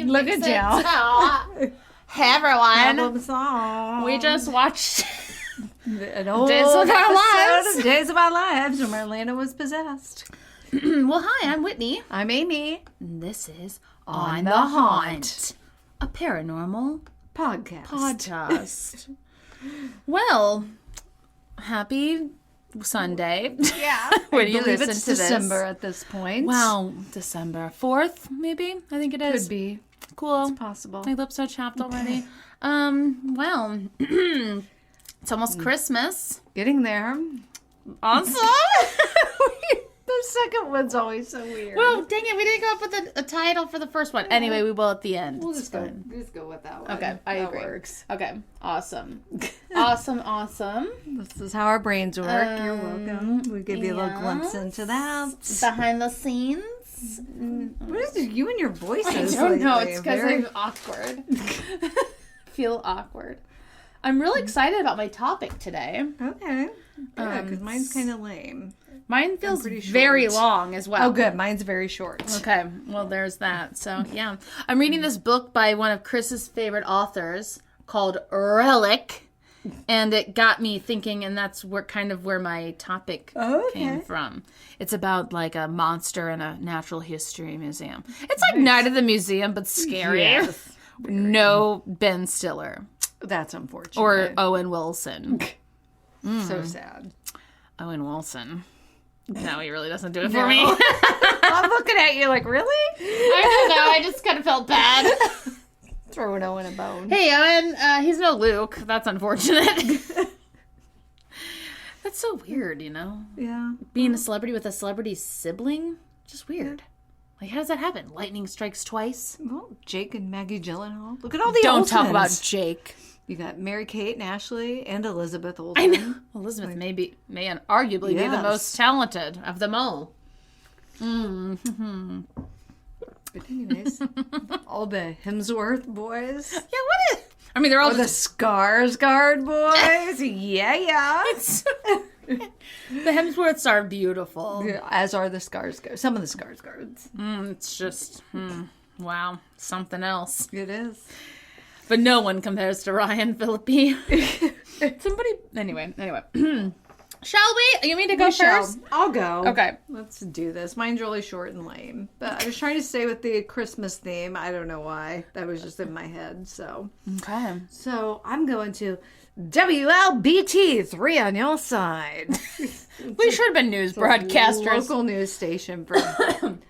Look at you. Hey, everyone. Album song. We just watched an old Days of Our Lives. of Days of Our Lives when Marlena was possessed. Well, hi, I'm Whitney. I'm Amy. And this is On the Haunt. a paranormal Podcast. Well, happy Sunday. Yeah. When I you believe listen it's to this. December at this point. Wow, December 4th, maybe? I think it is. Could be. Cool. It's possible. My lips are chapped already. Well, it's almost Christmas. Getting there. Awesome. The second one's always so weird. Well, dang it, we didn't go up with a title for the first one. Anyway, we will at the end. We'll It's just go fine. with that one. Okay, I that agree. Works. Okay, awesome. Awesome. This is how our brains work. You're welcome. We give you a little glimpse into that. Behind the scenes. What is it? You and your voices? I don't know. lately? It's because I'm awkward. Feel awkward. I'm really excited about my topic today. Okay. Yeah, because mine's kind of lame. Mine feels pretty short. very long as well. Oh, good. Mine's very short. Okay, well, there's that. So, yeah. I'm reading this book by one of Chris's favorite authors called Relic, and it got me thinking, and that's where my topic came from. It's about, like, a monster in a natural history museum. It's like Night of the Museum, but scary. Yes. No Ben Stiller. That's unfortunate. Or Owen Wilson. So sad. Owen Wilson. No, he really doesn't do it for me. I'm looking at you like, really? I don't know. I just kind of felt bad. Throwing Owen a bone. Hey, Owen. He's no Luke. That's unfortunate. That's so weird, you know? Yeah. Being a celebrity with a celebrity sibling? Just weird. Like, how does that happen? Lightning strikes twice? Well, Jake and Maggie Gyllenhaal. Look at all the Don't Olsons. talk about Jake. You got Mary-Kate and Ashley and Elizabeth Olsen. I know. Elizabeth may arguably be the most talented of them all. Mm-hmm. But anyways, all the Hemsworth boys. Yeah, what is... I mean, they're all the Skarsgård boys. Yeah. The Hemsworths are beautiful. As are the Skarsgård. Some of the Skarsgårds. It's just, wow, something else. It is. But no one compares to Ryan Phillippe. Anyway. Shall we? You mean to go first? I'll go. Okay. Let's do this. Mine's really short and lame. But I was trying to stay with the Christmas theme. I don't know why. That was just in my head. So. Okay. So I'm going to WLBT, 3 on your side. We should have been news broadcasters. Local news station from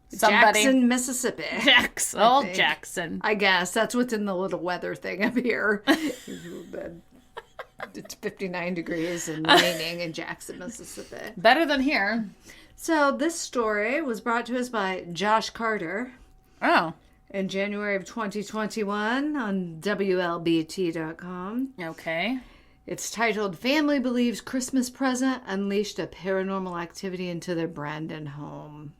Somebody. Jackson, Mississippi. Jackson. I guess that's what's in the little weather thing up here. It's 59 degrees and raining in Jackson, Mississippi. Better than here. So this story was brought to us by Josh Carter. Oh. In January of 2021 on WLBT.com. Okay. It's titled, Family Believes Christmas Present Unleashed a Paranormal Activity into Their Brandon Home.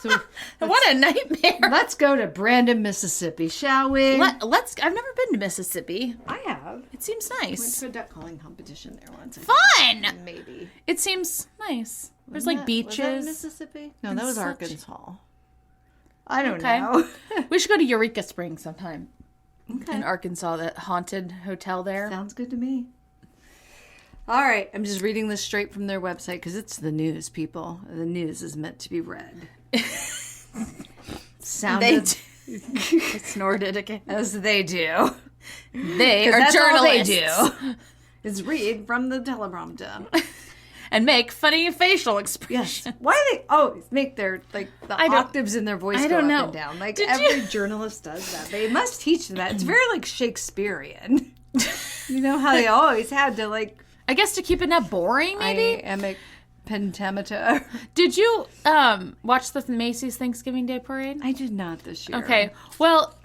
So what a nightmare. Let's go to Brandon, Mississippi, shall we? I've never been to Mississippi. I have. It seems Went nice. to a duck calling competition there once. Fun! Maybe. It seems nice. There's Was like beaches. that Mississippi? No, that was such. Arkansas. I don't Okay. know. We should go to Eureka Springs sometime. Okay. In Arkansas, that haunted hotel there. Sounds good to me. All right. I'm just reading this straight from their website because it's the news, people. The news is meant to be read. Sounded I snorted again. as they do. They are That's journalists. all they do. Is read from the teleprompter. And make funny facial Yes. expressions. Why do they always make their, like, the octaves in their voice I go don't up know. and down? Like, Did every you- journalist does that. They must teach that. It's very, like, Shakespearean. You know how they always had to, like... I guess to keep it not boring, maybe? Iambic pentameter. Did you watch the Macy's Thanksgiving Day Parade? I did not this year. Okay. Well,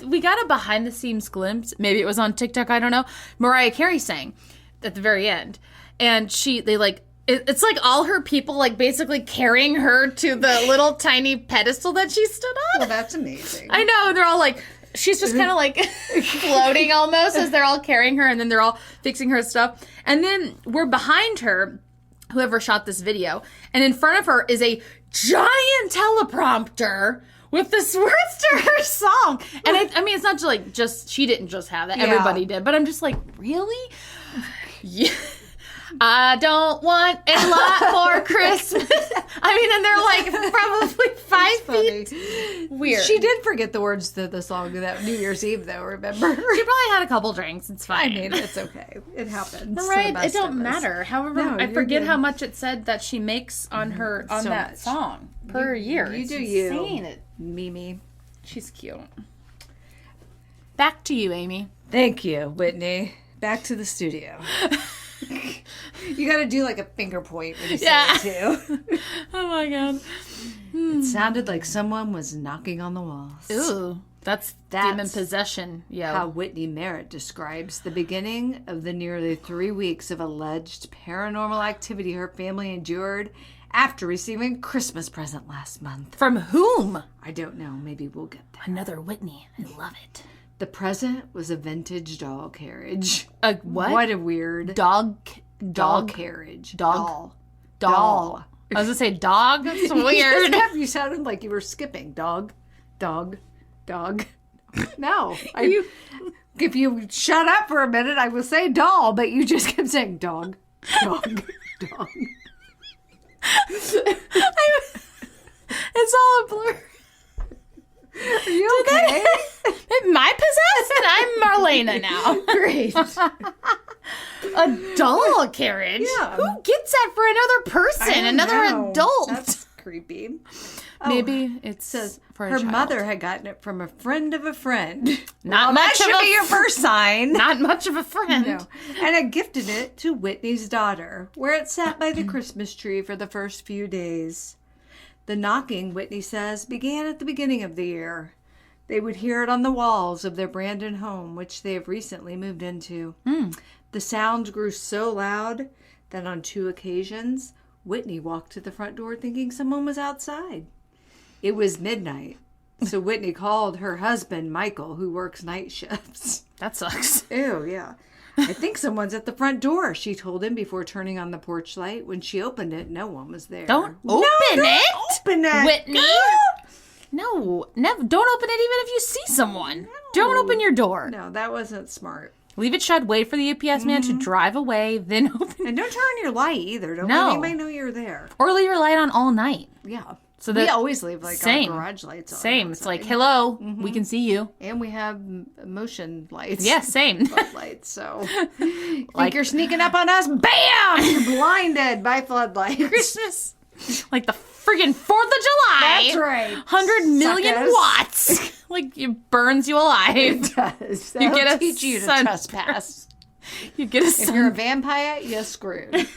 we got a behind-the-scenes glimpse. Maybe it was on TikTok. I don't know. Mariah Carey sang at the very end. And it's like all her people, like, basically carrying her to the little tiny pedestal that she stood on. Well, that's amazing. I know. They're all like, she's just kind of like floating almost as they're all carrying her, and then they're all fixing her stuff. And then we're behind her, whoever shot this video, and in front of her is a giant teleprompter with this words to her song. And I mean, it's not just she didn't just have it. Everybody did. But I'm just like, really? Yeah. I don't want a lot for Christmas. I mean, and they're like probably 5 feet. Weird. She did forget the words to the song that New Year's Eve, though, remember? She probably had a couple drinks. It's fine. I mean, it's okay. It happens. Right? It don't matter. However, No, I forget good. how much it said that she makes on her So that much. song per year. You It's do insane. you. Mimi. She's cute. Back to you, Amy. Thank you, Whitney. Back to the studio. You got to do like a finger point when you say it, too. Oh, my God. It sounded like someone was knocking on the walls. Ooh. That's demon possession. Yeah. How Whitney Merritt describes the beginning of the nearly 3 weeks of alleged paranormal activity her family endured after receiving a Christmas present last month. From whom? I don't know. Maybe we'll get there. Another Whitney. I love it. The present was a vintage doll carriage. A what? What a weird Doll carriage. Doll. Doll. I was going to say dog. That's weird. You sounded like you were skipping. Dog. No. If you shut up for a minute, I will say doll, but you just kept saying dog. It's all a blur. Are you okay? Am I possessed? And I'm Marlena now. Great. A doll carriage? Yeah. Who gets that for another person? Another adult? That's creepy. Maybe it says for Her a child. mother had gotten it from a friend of a friend. Not That much should of be a your first sign. Not much of a friend. No. And had gifted it to Whitney's daughter, where it sat by the Christmas tree for the first few days. The knocking, Whitney says, began at the beginning of the year. They would hear it on the walls of their Brandon home, which they have recently moved into. The sounds grew so loud that on 2 occasions, Whitney walked to the front door thinking someone was outside. It was midnight, so Whitney called her husband, Michael, who works night shifts. That sucks. Ew, yeah. I think someone's at the front door, she told him before turning on the porch light. When she opened it, no one was there. Don't open it, Open it, Whitney. girl! No, never. Don't open it even if you see someone. No. Don't open your door. No, that wasn't smart. Leave it shut. Wait for the UPS man to drive away, then open. And don't turn on your light either. Don't No. let anybody know you're there. Or leave your light on all night. Yeah. So we that always leave like same. our garage lights on. Same. It's outside. like, hello, we can see you. And we have motion lights. Yeah, same. Floodlights. So, like you're sneaking up on us, bam! You're blinded by floodlights. Christmas. Like the friggin' 4th of July. That's right. 100 million Suckers. watts. Like it burns you alive. It does. You get a teach you to sun- trespass. You get a If you're a vampire, you're screwed.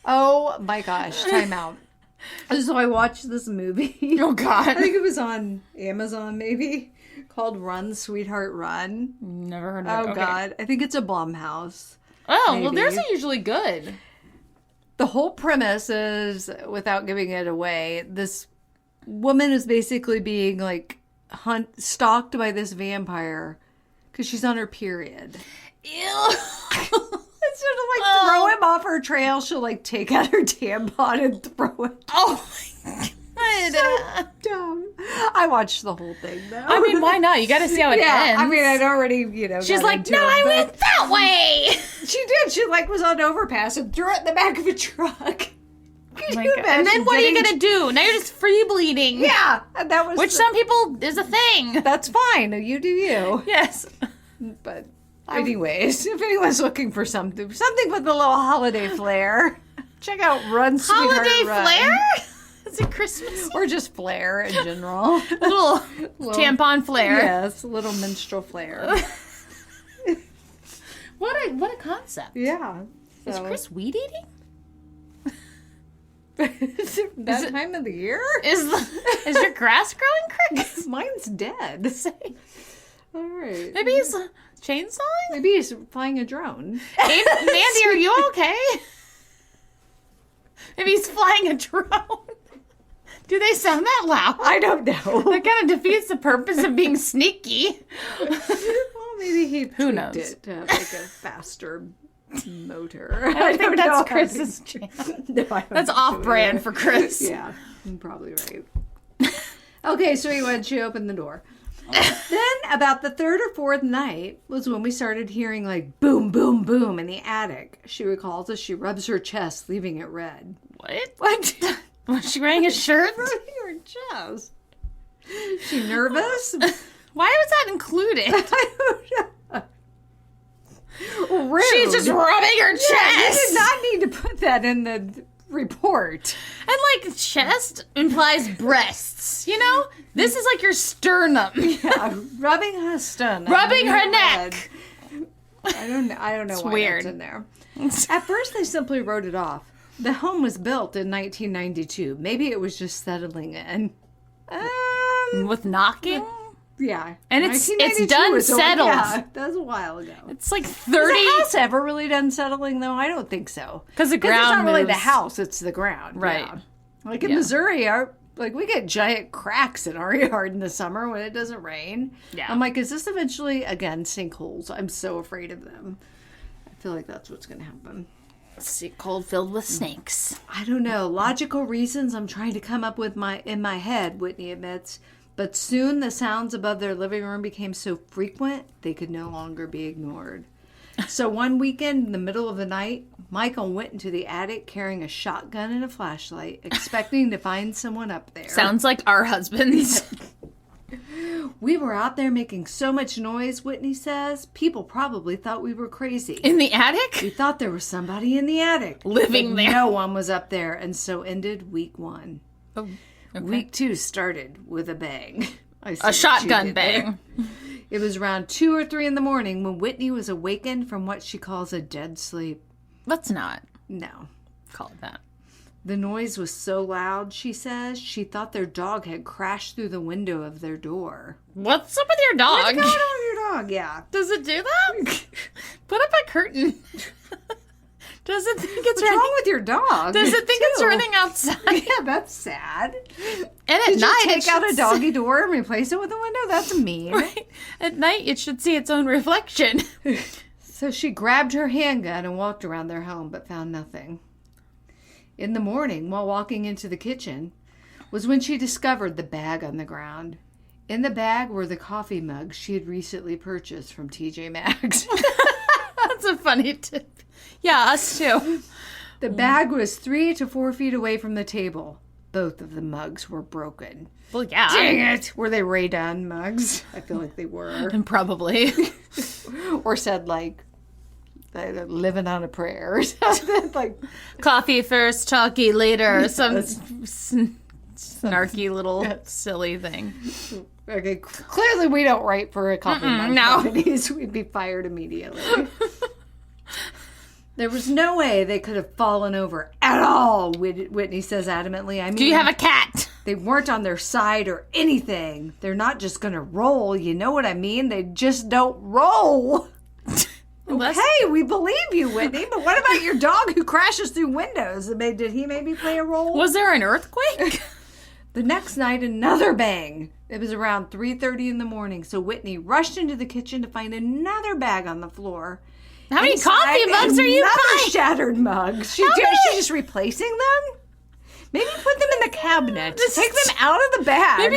Oh my gosh! Time out. So I watched this movie. Oh God. I think it was on Amazon, maybe, called Run, Sweetheart, Run. Never heard of Oh it. Okay. God, I think it's a Blumhouse. Oh, well, Maybe. theirs are usually good. The whole premise is, without giving it away, this woman is basically being like stalked by this vampire because she's on her period. Ew. Instead of like throw him off her trail, she'll like take out her tampon and throw it. Oh my God. Dumb. I watched the whole thing though. I mean, why not? You got to see how it ends. I mean, I'd already, She's got like, into no, it, I but- went that way. She did. She like was on overpass and threw it in the back of a truck. Could Oh my you God. And then imagine what are you getting- going to do? Now you're just free bleeding. Yeah, and that was Which some people is a thing. That's fine. You do you. Yes. But anyways, if anyone's looking for something with a little holiday flair, check out Run, Sweetheart, Holiday Run. flare? Is it Christmas? Or just flair in general. Little tampon flare. Yes, a little minstrel flair. What a concept. Yeah. Is Chris weed eating? Is it that time of the year? Is your grass growing, Chris? Mine's dead. All right. Maybe he's chainsawing? Maybe he's flying a drone. Hey, Mandy, are you okay? Maybe he's flying a drone. Do they sound that loud? I don't know. That kind of defeats the purpose of being sneaky. Well, maybe he Who tweaked knows? it to have like a faster Motor. I think that's know. Chris's jam. No, I don't That's think so off-brand either. for Chris. Yeah, you're probably right. Okay, so anyway, she opened the door. Then, about the third or fourth night was when we started hearing like boom, boom, boom in the attic. She recalls as she rubs her chest, leaving it red. What? Was she wearing a shirt? Rubbing her chest. She nervous? Why was that included? I don't know. Rude. She's just rubbing her chest. Yeah, you did not need to put that in the report. And like chest implies breasts, you know? This is like your sternum. Yeah, rubbing her sternum. Rubbing her neck. I don't know why weird. that's in there. At first, they simply wrote it off. The home was built in 1992. Maybe it was just settling in. With knocking? Yeah. And it's 1992 done was settled. Yeah, that was a while ago. It's like Has 30. the house ever really done settling, though? I don't think so. Because the It's ground not really the moves. house, it's the ground. Right. Yeah. Like in Yeah. Missouri, we get giant cracks in our yard in the summer when it doesn't rain. Yeah. I'm like, is this eventually, again, sinkholes? I'm so afraid of them. I feel like that's what's going to happen. Sea cold filled with snakes. I don't know. Logical reasons I'm trying to come up with in my head, Whitney admits. But soon the sounds above their living room became so frequent they could no longer be ignored. So one weekend in the middle of the night, Michael went into the attic carrying a shotgun and a flashlight, expecting to find someone up there. Sounds like our husbands. We were out there making so much noise, Whitney says. People probably thought we were crazy. In the attic? We thought there was somebody in the attic. Living but there. No one was up there, and so ended week 1. Oh, okay. Week 2 started with a bang. I see A what shotgun you did there. bang. It was around 2 or 3 in the morning when Whitney was awakened from what she calls a dead sleep. Let's not No. call it that. The noise was so loud, she says, she thought their dog had crashed through the window of their door. What's up with your dog? What's going on with your dog? Yeah. Does it do that? Put up a curtain. Does it think it's What's wrong with your dog? Does it think it's too? running outside? Yeah, that's sad. And at Did night, you take it out a should doggy door and replace it with a window? That's mean. Right. At night, it should see its own reflection. So she grabbed her handgun and walked around their home, but found nothing. In the morning, while walking into the kitchen, was when she discovered the bag on the ground. In the bag were the coffee mugs she had recently purchased from TJ Maxx. That's a funny tip. Yeah, us too. The bag was 3 to 4 feet away from the table. Both of the mugs were broken. Well, yeah. Dang it! Were they Ray Dunn mugs? I feel like they were. And probably. Or said, like, they're living on a prayer or something. Like, Coffee first, talkie later. Some snarky little silly thing. okay, clearly we don't write for a coffee mug no. companies. We'd be fired immediately. There was no way they could have fallen over at all, Whitney says adamantly. I mean, Do you have a cat? they weren't on their side or anything. They're not just going to roll. You know what I mean? They just don't roll. Unless- Okay, we believe you, Whitney, but what about your dog who crashes through windows? Did he maybe play a role? Was there an earthquake? The next night, another bang. It was around 3:30 in the morning, so Whitney rushed into the kitchen to find another bag on the floor. How many Inside, coffee mugs are you another buying? shattered mugs. She's just replacing them? Maybe put them in the cabinet. Take them out of the bag.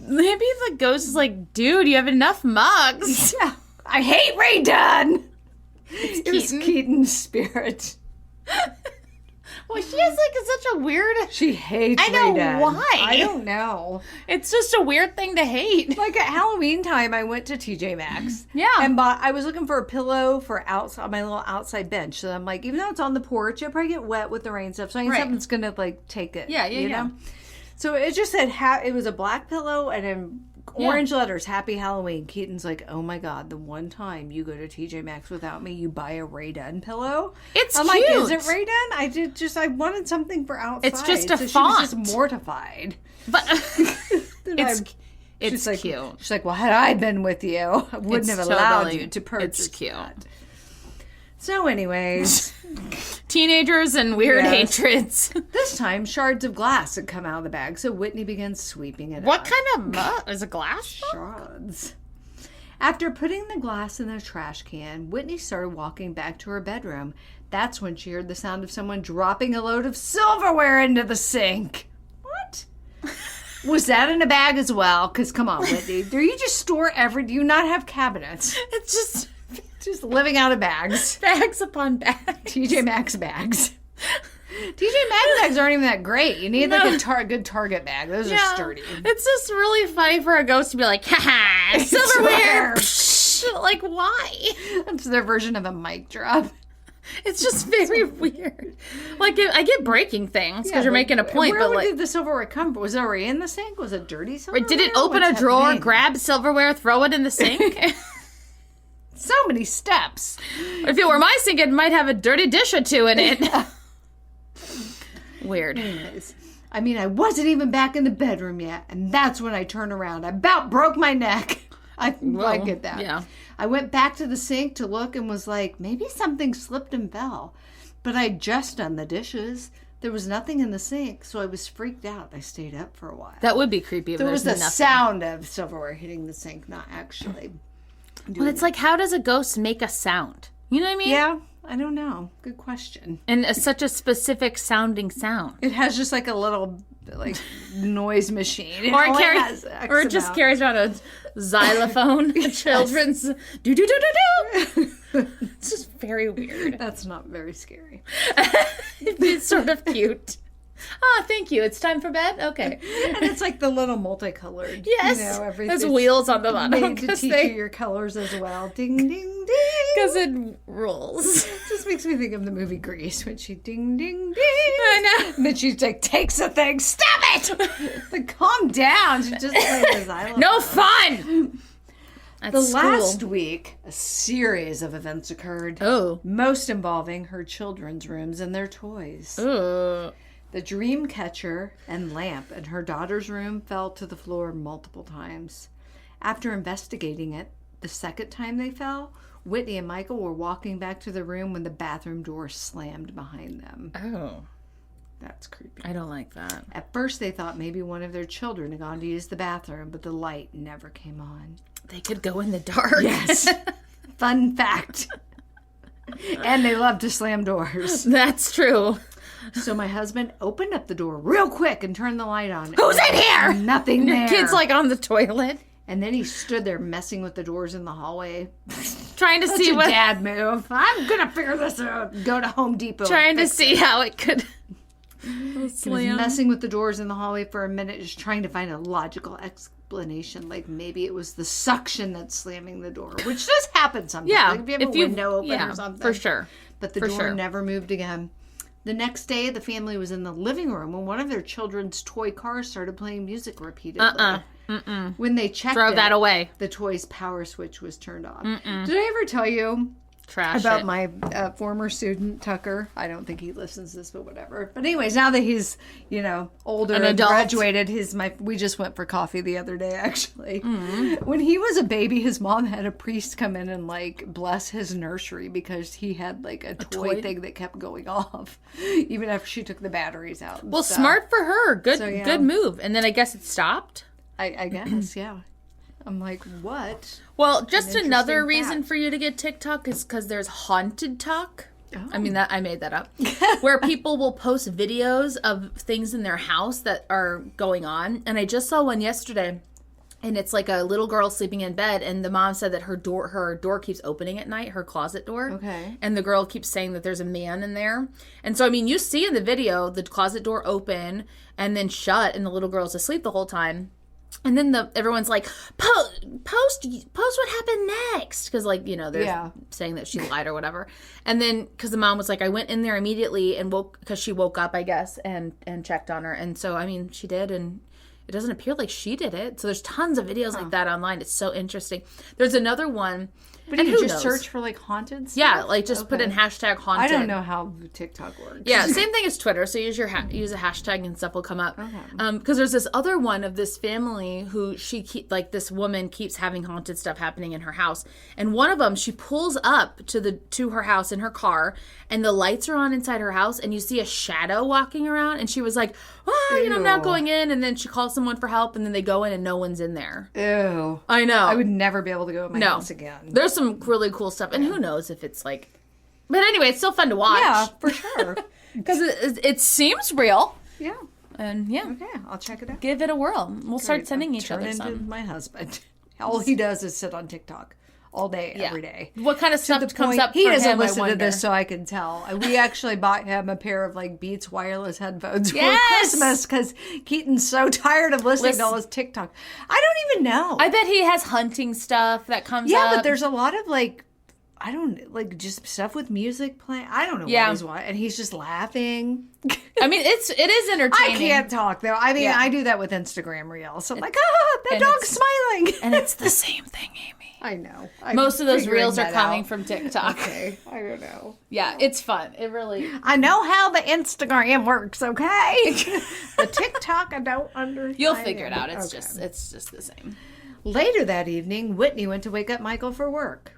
Maybe the ghost is like, dude, you have enough mugs. Yeah. I hate Ray Dunn. It was Keaton. Keaton's spirit. Well, she has like such a weird. She hates I know Ray Dunn. why. I don't know. It's just a weird thing to hate. Like at Halloween time, I went to TJ Maxx. Yeah. And I was looking for a pillow for outside my little outside bench. So I'm like, even though it's on the porch, it'll probably get wet with the rain stuff. So I need Right. something that's gonna like take it. Yeah, yeah, you yeah. know? So it just said it was a black pillow and in orange letters, Happy Halloween. Keaton's like, oh my God, the one time you go to TJ Maxx without me, you buy a Ray Dunn pillow. It's I'm cute. like, is it Ray Dunn? I wanted something for outside. It's just a so font. She was just mortified. But Then it's she's like, cute. She's like, well, had I been with you, I wouldn't It's have allowed totally- you to purchase it's cute. that. So anyways, Teenagers and weird Yes. hatreds. this time shards of glass had come out of the bag, so Whitney began sweeping it What up. kind of mug? Is it glass? Shards. After putting the glass in the trash can, Whitney started walking back to her bedroom. That's when she heard the sound of someone dropping a load of silverware into the sink. What? Was that in a bag as well? Because come on, Whitney. Do you just store do you not have cabinets? It's Just living out of bags. bags upon bags. TJ Maxx bags. TJ Maxx bags aren't even that great. You need like a good Target bag. Those are sturdy. It's just really funny for a ghost to be like, haha, silverware. Like, why? That's their version of a mic drop. It's just very weird. Like, I get breaking things because you're making a point, but like, where did the silverware come from? Was it already in the sink? Was it dirty silverware? did it open a drawer, grab silverware, throw it in the sink? So many steps. If it were my sink, it might have a dirty dish or two in it. Weird. Anyways, I mean, I wasn't even back in the bedroom yet, and that's when I turned around. I about broke my neck. I get that. Yeah. I went back to the sink to look and was like, maybe something slipped and fell. But I'd just done the dishes. There was nothing in the sink, so I was freaked out. I stayed up for a while. That would be creepy if there was the nothing. sound of silverware hitting the sink, not actually. Well, it's like, how does a ghost make a sound? You know what I mean? Yeah, I don't know. Good question. And such a specific sounding sound. It has just like a little like noise machine. Or it just carries around a xylophone. A children's do do do do do. It's just very weird. That's not very scary. It's sort of cute. Oh, thank you. It's time for bed? Okay. And it's like the little multicolored. Yes. You know, there's wheels on the bottom. Made to teach you your colors as well. Ding, ding, ding. Because it rolls. It just makes me think of the movie Grease when she ding, ding, ding. I know. And then she like takes the thing. Stop it! Like, calm down. She just played the xylophone. No fun! At last week, a series of events occurred. Oh. Most involving her children's rooms and their toys. Oh. The dream catcher and lamp in her daughter's room fell to the floor multiple times. After investigating it, the second time they fell, Whitney and Michael were walking back to the room when the bathroom door slammed behind them. Oh. That's creepy. I don't like that. At first, they thought maybe one of their children had gone to use the bathroom, but the light never came on. They could go in the dark. Yes. Fun fact. And they love to slam doors. That's true. So my husband opened up the door real quick and turned the light on. Who's in here? Nothing there. Kid's like on the toilet. And then he stood there messing with the doors in the hallway. Trying to see what dad move. I'm going to figure this out. Go to Home Depot. Trying to see how it could He was slam. messing with the doors in the hallway for a minute, just trying to find a logical explanation. Like maybe it was the suction that's slamming the door, which does happen sometimes. Yeah. Like if you have a window open or something. For sure. But the door never moved again. The next day, the family was in the living room when one of their children's toy cars started playing music repeatedly. When they checked that away. The toy's power switch was turned off. Did I ever tell you about my former student, Tucker? I don't think he listens to this, but whatever. But anyways, now that he's, older and graduated, we just went for coffee the other day, actually. When he was a baby, his mom had a priest come in and, bless his nursery because he had, a toy thing that kept going off, even after she took the batteries out. Well, smart for her. Good move. And then I guess it stopped? I guess, yeah. I'm like, what? Well, just another reason for you to get TikTok is because there's Haunted Talk. Oh. I mean, I made that up. Where people will post videos of things in their house that are going on. And I just saw one yesterday. And it's like a little girl sleeping in bed. And the mom said that her door keeps opening at night, her closet door. Okay. And the girl keeps saying that there's a man in there. And so, I mean, you see in the video the closet door open and then shut. And the little girl's asleep the whole time. And then everyone's like, post what happened next. Because, they're saying that she lied or whatever. And then, because the mom was like, I went in there immediately and because she woke up, I guess, and checked on her. And so, I mean, she did. And it doesn't appear like she did it. So there's tons of videos like that online. It's so interesting. There's another one. But you just search for haunted stuff? Yeah, just put in hashtag haunted. I don't know how TikTok works. Yeah, same thing as Twitter. So use a hashtag and stuff will come up. Okay. Because there's this other one of this family who this woman keeps having haunted stuff happening in her house. And one of them, she pulls up to her house in her car, and the lights are on inside her house, and you see a shadow walking around. And she was like, I'm not going in. And then she calls someone for help, and then they go in and no one's in there. Ew. I know. I would never be able to go in my house again. There's some really cool stuff, and who knows if it's like... But anyway, it's still fun to watch. Yeah, for sure. Because it seems real. Yeah. And yeah. Okay, I'll check it out. Give it a whirl. We'll start sending each other Turn into some. my husband. All he does is sit on TikTok all day, every day. What kind of stuff comes up He for doesn't him, I listen to wonder? this, so I can tell. We actually bought him a pair of like Beats wireless headphones Yes! for Christmas because Keaton's so tired of listening to all his TikTok. I don't even know. I bet he has hunting stuff that comes up. Yeah, but there's a lot of like, I don't like just stuff with music playing. I don't know what he's watching, and he's just laughing. I mean, it is entertaining. I can't talk though. I mean, I do that with Instagram Reels. So I'm like, that dog's smiling, and it's the same thing, Amy. I know. Most of those reels are coming from TikTok. Okay, I don't know. Yeah, it's fun. It really. I know how the Instagram works. Okay, the TikTok I don't understand. You'll figure it out. It's just the same. Later that evening, Whitney went to wake up Michael for work.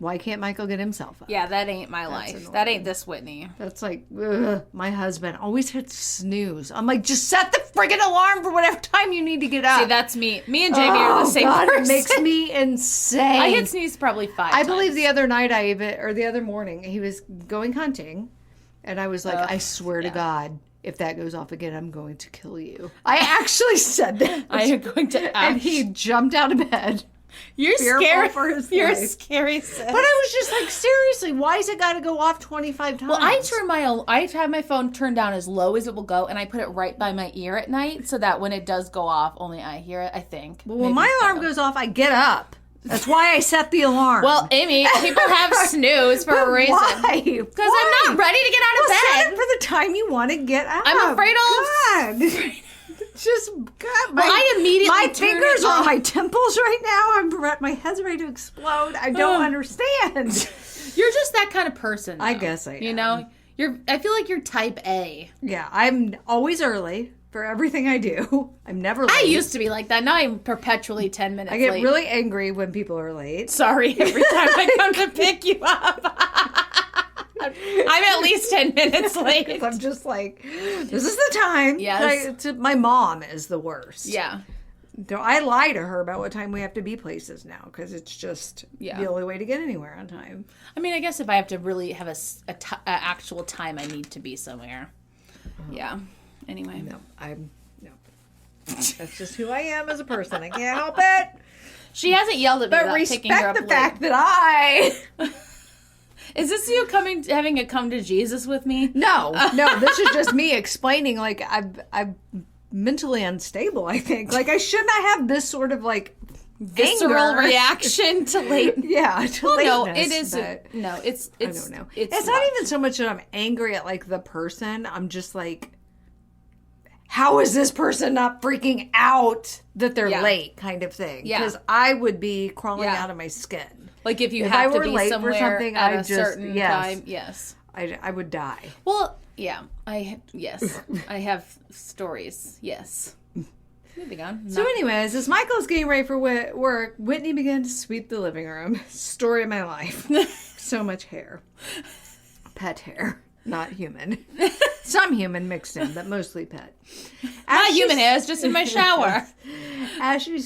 Why can't Michael get himself up? Yeah, that ain't my life. Annoying. That ain't this Whitney. That's like, ugh, my husband always hits snooze. I'm like, just set the friggin' alarm for whatever time you need to get up. See, that's me. Me and Jamie are the same person. It makes me insane. I hit sneeze probably 5 times. I believe the other night the other morning, he was going hunting, and I was like, I swear to God, if that goes off again, I'm going to kill you. I actually said that. I am going to. And he jumped out of bed. You're fearful scary. for his You're life. scary, sis. But I was just like, seriously, why has it got to go off 25 times? Well, I have my phone turned down as low as it will go, and I put it right by my ear at night so that when it does go off, only I hear it. I think. Well, when my alarm goes off, I get up. That's why I set the alarm. Well, Amy, people have snooze for a reason. Why? Because I'm not ready to get out of Set bed. it for the time you want to get up. I'm afraid I'll. God. Just God. Well, I immediately my turn fingers it are on off. my temples right now. My head's ready to explode. I don't understand. You're just that kind of person. I though. guess I am. You know, I feel like you're type A. Yeah, I'm always early for everything I do. I'm never late. I used to be like that. Now I'm perpetually 10 minutes I get late. really angry when people are late. Sorry every time I come to pick you up. I'm at least 10 minutes late. I'm just like, this is the time. Yes. My mom is the worst. Yeah. So I lie to her about what time we have to be places now because it's just the only way to get anywhere on time. I mean, I guess if I have to really have a actual time I need to be somewhere. Yeah. Anyway. No. That's just who I am as a person. I can't help it. She hasn't yelled at me But about picking her up respect the late. fact that I... Is this you having a come to Jesus with me? No, this is just me explaining, like, I'm mentally unstable, I think. Like, I should not have this sort of, like, Visceral anger. reaction to late. Yeah, to Well, no, lateness, it is. but No, it's. I don't know. It's It's not even so much that I'm angry at, like, the person. I'm just like, how is this person not freaking out that they're late, kind of thing? Yeah. Because I would be crawling out of my skin. Like if you If have I to were be late for somewhere something, at I a just- certain yes. time. Yes. I would die. Well, yeah. I have stories. Yes. Moving on. So anyways, as Michael's getting ready for work, Whitney began to sweep the living room. Story of my life. So much hair. Pet hair. Not human. Some human mixed in, but mostly pet. Not human hair, it's just in my shower. As she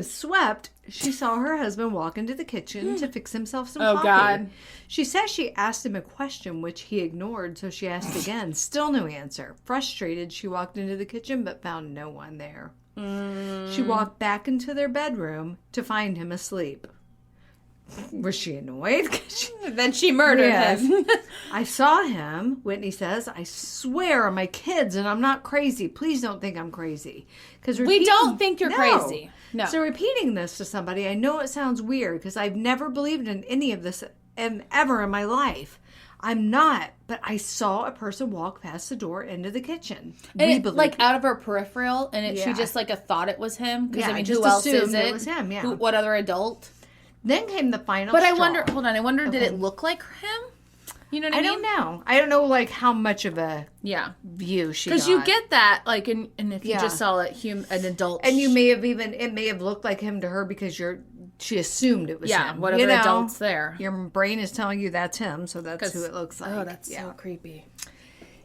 swept, she saw her husband walk into the kitchen to fix himself some coffee. God. She says she asked him a question, which he ignored, so she asked again. Still no answer. Frustrated, she walked into the kitchen, but found no one there. She walked back into their bedroom to find him asleep. Was she annoyed? Then she murdered him. I saw him, Whitney says. I swear on my kids, and I'm not crazy. Please don't think I'm crazy. Because We don't think you're crazy. No. So repeating this to somebody, I know it sounds weird because I've never believed in any of this ever in my life. I'm not, but I saw a person walk past the door into the kitchen. And like out of her peripheral, and she just like thought it was him. Because I mean, who else is it? It was him. Yeah. What other adult? Then came the final. But straw. I wonder. Hold on. I wonder. Did it look like him? You know what I mean? I don't know. I don't know, like how much of a Yeah. view she. Because you get that, like, and if you just saw an adult, and you may have it may have looked like him to her because she assumed it was him. what other adults there? Your brain is telling you that's him, so that's who it looks like. Oh, that's so creepy.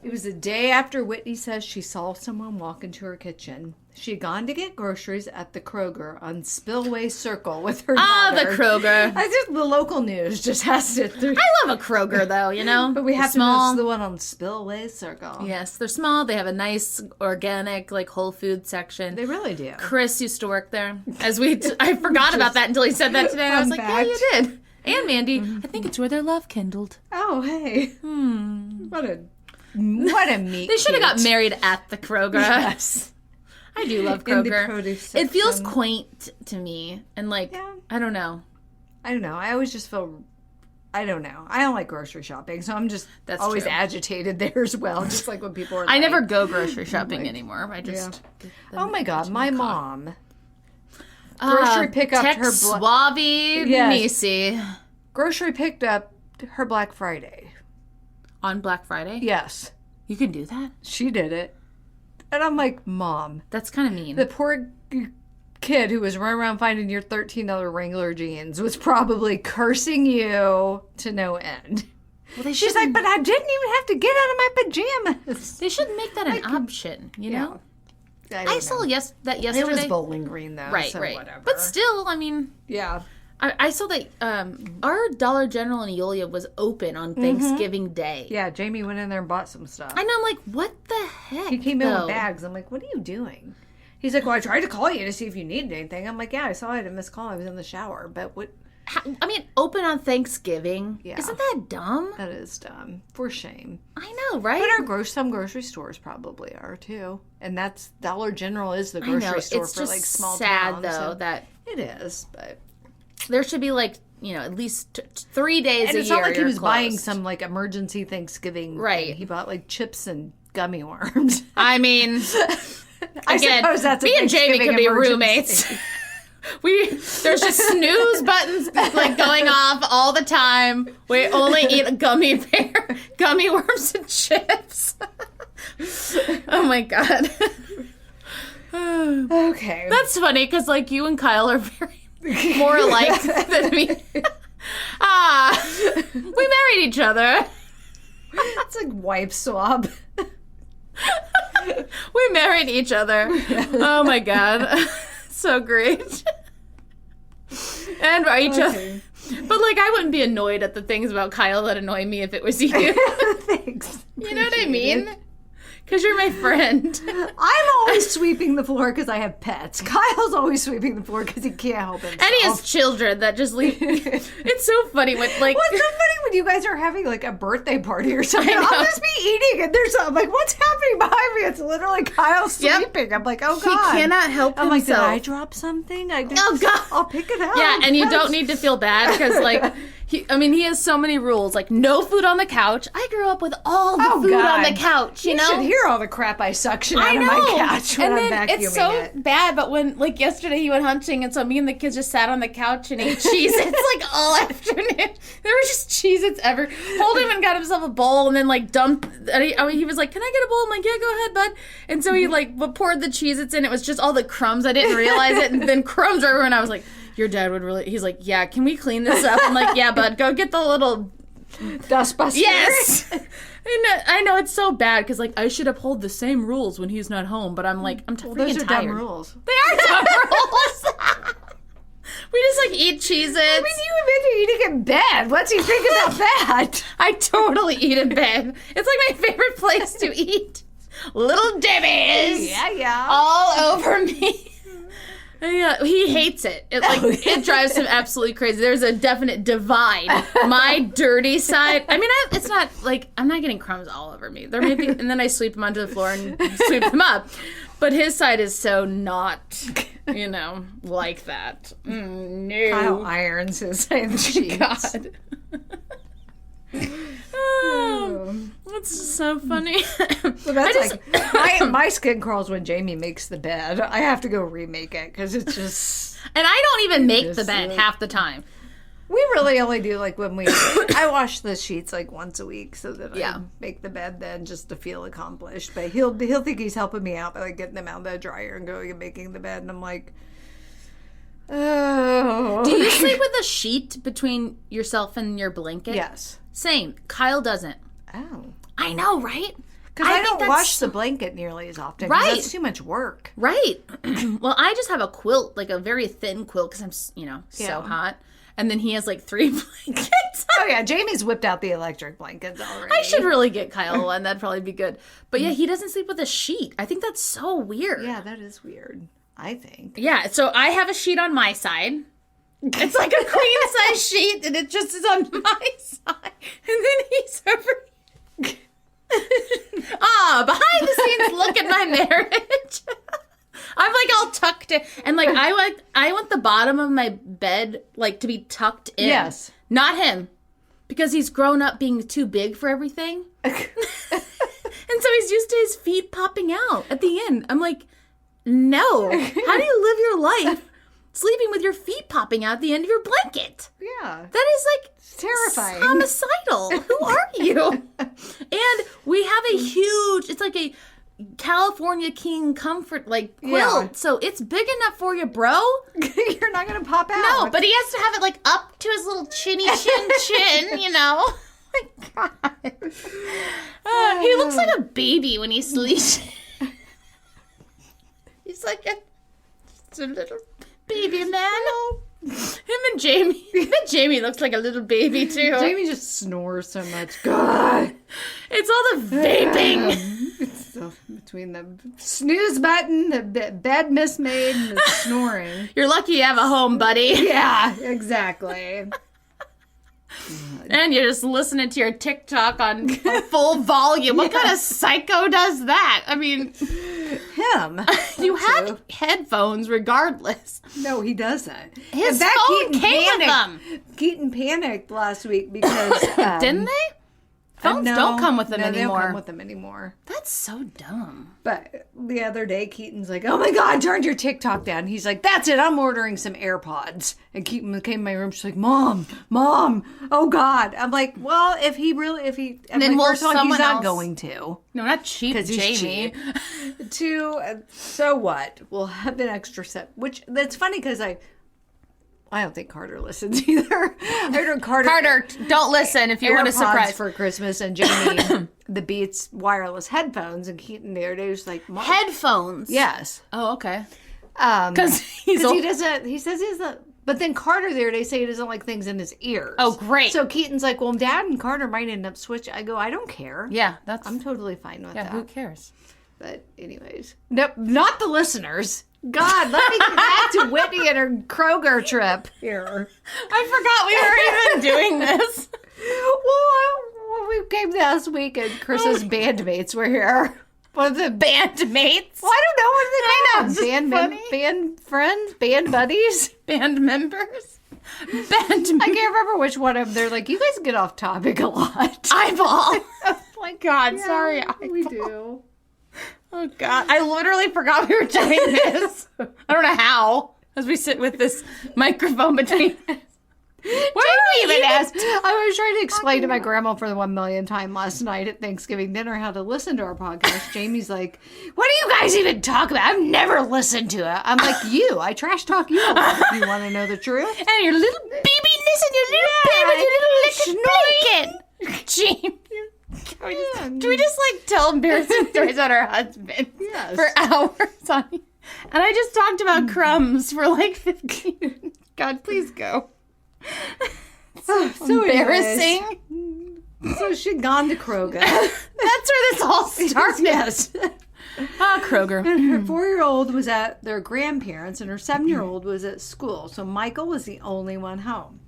It was the day after Whitney says she saw someone walk into her kitchen. She'd gone to get groceries at the Kroger on Spillway Circle with her Ah, daughter. the Kroger. The local news just has to. I love a Kroger, though, you know? But we have small. to know it's the one on Spillway Circle. Yes, they're small. They have a nice, organic, like, whole food section. They really do. Chris used to work there. I forgot about that until he said that today. I was like, yeah, you did. And Mandy, I think it's where their love kindled. Oh, hey. What a meet They should have got cute. married at the Kroger. Yes. I do love In the Kroger. produce It feels section. quaint to me. And, like, Yeah. I don't know. I don't know. I always just feel. I don't know. I don't like grocery shopping, so I'm just That's always true. agitated there as well. Just like when people are. I like, never go grocery shopping anymore. I just. get them Oh my god, into my car. mom. Grocery pick up Tex her Suave Yes. Nisi grocery picked up her Black Friday. on Black Friday. Yes, You can do that. she did it, and I'm like, Mom, That's kind of mean. the poor kid who was running around finding your $13 Wrangler jeans was probably cursing you to no end. Well, they She's should. like, but I didn't even have to get out of my pajamas. They should make that an option. You know. I saw that yesterday. It was Bowling Green though, Right, so right. whatever. But still, I mean, yeah, I saw that our Dollar General in Eolia was open on Thanksgiving Day. yeah. Jamie went in there and bought some stuff. And I'm like, what the heck? He came in though? with bags. I'm like, what are you doing? He's like, well, I tried to call you to see if you needed anything. I'm like, yeah, I saw I had a missed call. I was in the shower. But what? I mean, open on Thanksgiving. Yeah. Isn't that dumb? That is dumb. For shame. I know, right? But some grocery stores probably are too. And that's Dollar General is the I know. grocery store It's for just like small sad, towns. though, and that it is. But there should be like, at least 3 days and a it's year. not like he you're was buying closed. some like emergency Thanksgiving. Right. thing. He bought like chips and gummy worms. I mean, I again, suppose that's a me and Jamie Thanksgiving could be emergency. roommates. There's just snooze buttons like going off all the time. We only eat gummy worms and chips. Oh my god. Okay. That's funny because like you and Kyle are very more alike than me. We married each other. It's like wipe swab. We married each other. Oh my god. So great. And by each other. But like I wouldn't be annoyed at the things about Kyle that annoy me if it was you. Thanks. You know what I Appreciate mean? it. Because you're my friend. I'm always sweeping the floor because I have pets. Kyle's always sweeping the floor because he can't help himself. And he has children that just leave. It's so funny when like. What's so funny when you guys are having like a birthday party or something? I know. I'll just be eating and there's I'm like, what's happening behind me? It's literally Kyle Yep. sleeping. I'm like, oh He god. cannot help I'm like, did himself. I drop something? I did. Oh, God. I'll pick it up. Yeah, and you don't need to feel bad because, like, he has so many rules. Like, no food on the couch. I grew up with all the food on the couch, you know? should hear all the crap I suction out I of know. my couch when and I'm then vacuuming it's so it. bad, but when, like, yesterday he went hunting, and so me and the kids just sat on the couch and ate Cheez-Its, like, all afternoon. There were just Cheez-Its ever. Pulled him and got himself a bowl and then, like, dumped. And he was like, can I get a bowl? I'm like, yeah, go ahead, bud. And so he, like, poured the Cheez-Its in. It was just all the crumbs. I didn't realize it. And then crumbs were everywhere. And I was like, your dad would really... He's like, yeah, can we clean this up? I'm like, yeah, bud, go get the little... Dustbuster. Yes! I know it's so bad because, like, I should uphold the same rules when he's not home, but I'm like, I'm freaking Those are tired. dumb rules. They are dumb rules. We just, like, eat Cheez-Its. I mean, you admit you're eating in bed. What's he think about that? I totally eat in bed. It's like my favorite place to eat. Little Debbie's. Yeah. All over me. Yeah, he hates it. It drives him absolutely crazy. There's a definite divide. My dirty side. I mean, it's not like I'm not getting crumbs all over me. There may be, and then I sweep them onto the floor and sweep them up. But his side is so not, like that. No. Kyle irons his sheets. God. Oh, that's so funny. So that's my skin crawls when Jamie makes the bed. I have to go remake it because it's just. And I don't even make the Just bed like- half the time. We really only do like when I wash the sheets like once a week so that Yeah. I make the bed then just to feel accomplished. But he'll think he's helping me out by like getting them out of the dryer and going and making the bed, and I'm like, oh. Do you sleep with a sheet between yourself and your blanket? Yes. Same. Kyle doesn't. Oh. I know, right? Because I don't wash the blanket nearly as often. Right. That's too much work. Right. Well, I just have a quilt, like a very thin quilt, because I'm, so hot. And then he has like 3 blankets. Oh, yeah. Jamie's whipped out the electric blankets already. I should really get Kyle one. That'd probably be good. But yeah, he doesn't sleep with a sheet. I think that's so weird. Yeah, that is weird, I think. Yeah, so I have a sheet on my side. It's like a queen size sheet, and it just is on my side. And then he's over. Behind the scenes look at my marriage. I'm like all tucked in, and like I want the bottom of my bed like to be tucked in. Yes. Not him, because he's grown up being too big for everything, and so he's used to his feet popping out at the end. I'm like, no. How do you live your life sleeping with your feet popping out at the end of your blanket? Yeah. That is like it's terrifying. Homicidal. Who are you? And we have a huge, it's like a California King comfort like quilt. Yeah. So it's big enough for you, bro. You're not going to pop out. No, but he has to have it like up to his little chinny chin, you know? Oh my God. He looks like a baby when he sleeps. He's like just a little baby man. Him and Jamie. Jamie looks like a little baby too. Jamie just snores so much. God. It's all the vaping. It's between the snooze button, the bed mismade, and the snoring. You're lucky you have a home, buddy. Yeah, exactly. And you're just listening to your TikTok on full volume. What kind of psycho does that? I mean, him. You have headphones regardless. No, he doesn't. His phone came with them. Keaton panicked last week because... Didn't they? Phones don't come with them anymore. They don't come with them anymore. That's so dumb. But the other day, Keaton's like, oh my God, turned your TikTok down. He's like, that's it. I'm ordering some AirPods. And Keaton came in my room. She's like, Mom, oh God. I'm like, well, if he, and then first of all, he's not going to. No, not cheap, because he's Jamie. Cheap. So what? We'll have an extra set, which that's funny because I don't think Carter listens either. I heard Carter, don't listen if you want a surprise for Christmas, and Jamie the Beats wireless headphones, and Keaton the other day was like, Mom. Headphones. Yes. Oh, okay. Because he doesn't. He says he doesn't. But then Carter the other day say he doesn't like things in his ears. Oh, great. So Keaton's like, well, Dad and Carter might end up switching. I go, I don't care. Yeah, I'm totally fine with that. Who cares? But anyways, nope, not the listeners. God, let me get back to Whitney and her Kroger trip here. I forgot we were even doing this. Well, we came last week and Chris's bandmates were here. What are the bandmates? Well, I don't know. What are they called? Band friends? Band buddies? Band members? I can't remember which one of them. They're like, you guys get off topic a lot. Eyeball. Oh my God, yeah, sorry. We do. Oh, God. I literally forgot we were doing this. I don't know how, as we sit with this microphone between us. Where do we even ask? I was trying to explain to my grandma for the 1 millionth time last night at Thanksgiving dinner how to listen to our podcast. Jamie's like, what do you guys even talk about? I've never listened to it. I'm like, I trash talk you a lot if you want to know the truth. And your little babiness and your little blanket. Jamie. Do we just like tell embarrassing stories about our husband for hours on? And I just talked about crumbs for like 15 minutes. God, please go. So embarrassing. So she'd gone to Kroger. That's where this all started. Yes. Kroger. And her 4-year-old was at their grandparents, and her 7-year-old was at school. So Michael was the only one home.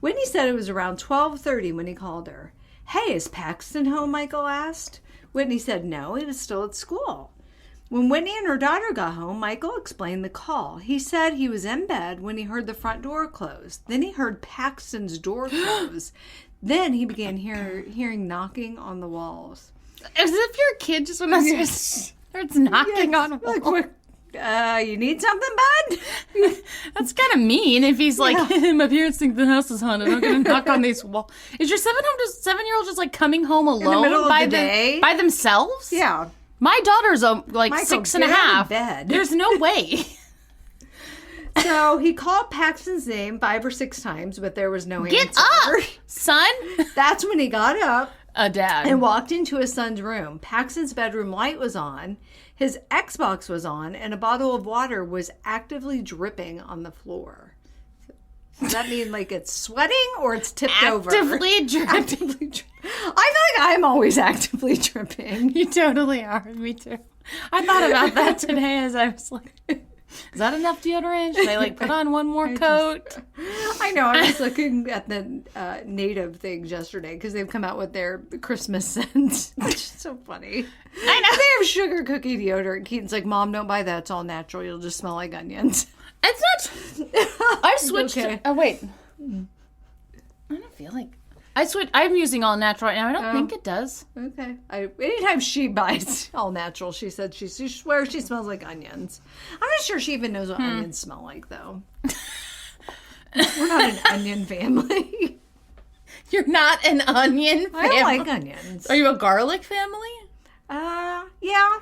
Whitney said it was around 12:30 when he called her. Hey, is Paxton home? Michael asked. Whitney said no, he was still at school. When Whitney and her daughter got home, Michael explained the call. He said he was in bed when he heard the front door close. Then he heard Paxton's door close. Then he began hearing knocking on the walls. As if your kid just went starts knocking on walls. You need something, bud? That's kind of mean if he's like, my parents think the house is haunted. I'm going to knock on these walls. Is your 7-year-old just like coming home alone in the middle of the day? By themselves? Yeah. My daughter's like Michael, 6.5. Bed. There's no way. So he called Paxton's name 5 or 6 times, but there was no answer. Get up, son. That's when he got up. A dad. and walked into his son's room. Paxton's bedroom light was on, his Xbox was on, and a bottle of water was actively dripping on the floor. Does that mean like it's sweating or it's tipped over? Actively dripping. Actively I feel like I'm always actively dripping. You totally are. Me too. I thought about that today as I was like, is that enough deodorant? Should I like put on one more coat? I know. I was looking at the native things yesterday because they've come out with their Christmas scents, which is so funny. I know. They have sugar cookie deodorant. Keaton's like, Mom, don't buy that. It's all natural. You'll just smell like onions. It's not. I switched. Okay. Oh wait. I don't feel like I switched. I'm using all natural right now. I don't think it does. Okay. Anytime she buys all natural, she said she swears she smells like onions. I'm not sure she even knows what onions smell like, though. We're not an onion family. You're not an onion family. I don't like onions. Are you a garlic family? Yeah.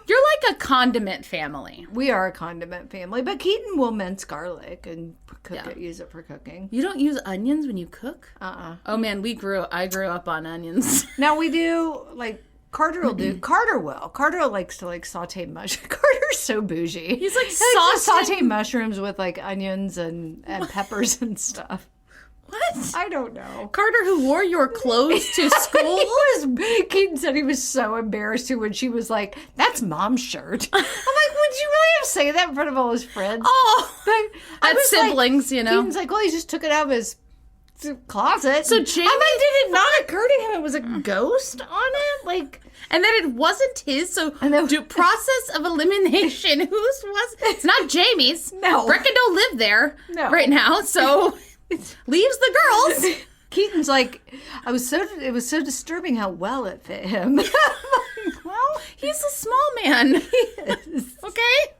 You're like a condiment family. We are a condiment family, but Keaton will mince garlic and cook it, use it for cooking. You don't use onions when you cook? Oh man, I grew up on onions. Now we do, like, Carter will do. Carter likes to, like, saute mushrooms. Carter's so bougie. He's like He likes to sauteing. saute mushrooms with, like, onions and peppers and stuff. What? I don't know. Carter, who wore your clothes to school? Keaton said he was so embarrassed too when she was like, "That's Mom's shirt." I'm like, would you really have to say that in front of all his friends? Oh, But I that's was like- siblings, you know. Keaton's like, well, he just took it out of his closet. So Jamie- I'm like, did it not occur to him it was a ghost on it? Like, And then it wasn't his, so know. do process of elimination. Whose was? It's not Jamie's. No. Brecken don't live there right now, so leaves the girls. Keaton's like, it was so disturbing how well it fit him. I'm like, well, He's a small man. Okay?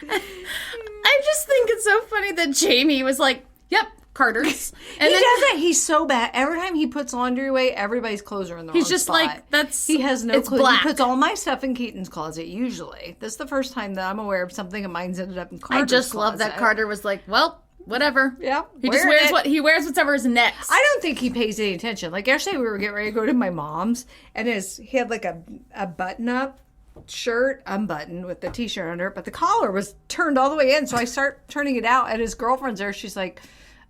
I just think it's so funny that Jamie was like, yep, Carter's. And he then does it. He's so bad. Every time he puts laundry away, everybody's clothes are in the wrong he's just spot. like, that's, He has no it's clue. black. He puts all my stuff in Keaton's closet, usually. This is the first time that I'm aware of something of mine's ended up in Carter's I just love that closet. Carter was like, well, whatever. Yeah. He just wearing wears whatever's next. I don't think he pays any attention. Like yesterday, we were getting ready to go to my mom's, and he had like a button-up shirt, unbuttoned with the t-shirt under it, but the collar was turned all the way in. So I start turning it out, and his girlfriend's there. She's like,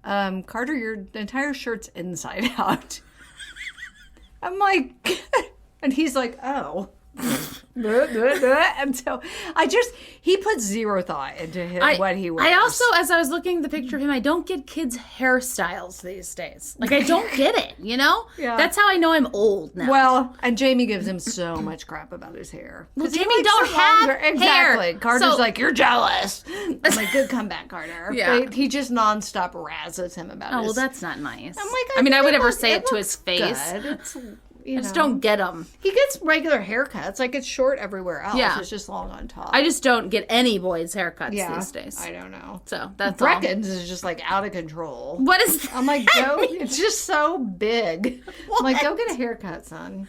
Carter, your entire shirt's inside out. I'm like, and he's like, oh. And so he puts zero thought into what he wears. I also, as I was looking at the picture of him, I don't get kids' hairstyles these days. Like, I don't get it, you know? Yeah. That's how I know I'm old now. Well, and Jamie gives him so much crap about his hair. Well, 'Cause he Jamie likes don't it have longer. Exactly. hair. Carter's So- like, you're jealous. I'm like, good comeback, Carter. Yeah. But he just nonstop razzes him about oh, his... well, that's not nice. I'm like, I mean, I would never look- say it to his looks face. good. It's, I just don't get them. He gets regular haircuts. Like, it's short everywhere else. Yeah. It's just long on top. I just don't get any boys' haircuts these days. I don't know. So that's all. Brecken's is just, like, out of control. What is that? I'm like, go. It's just so big. I'm like, go get a haircut, son.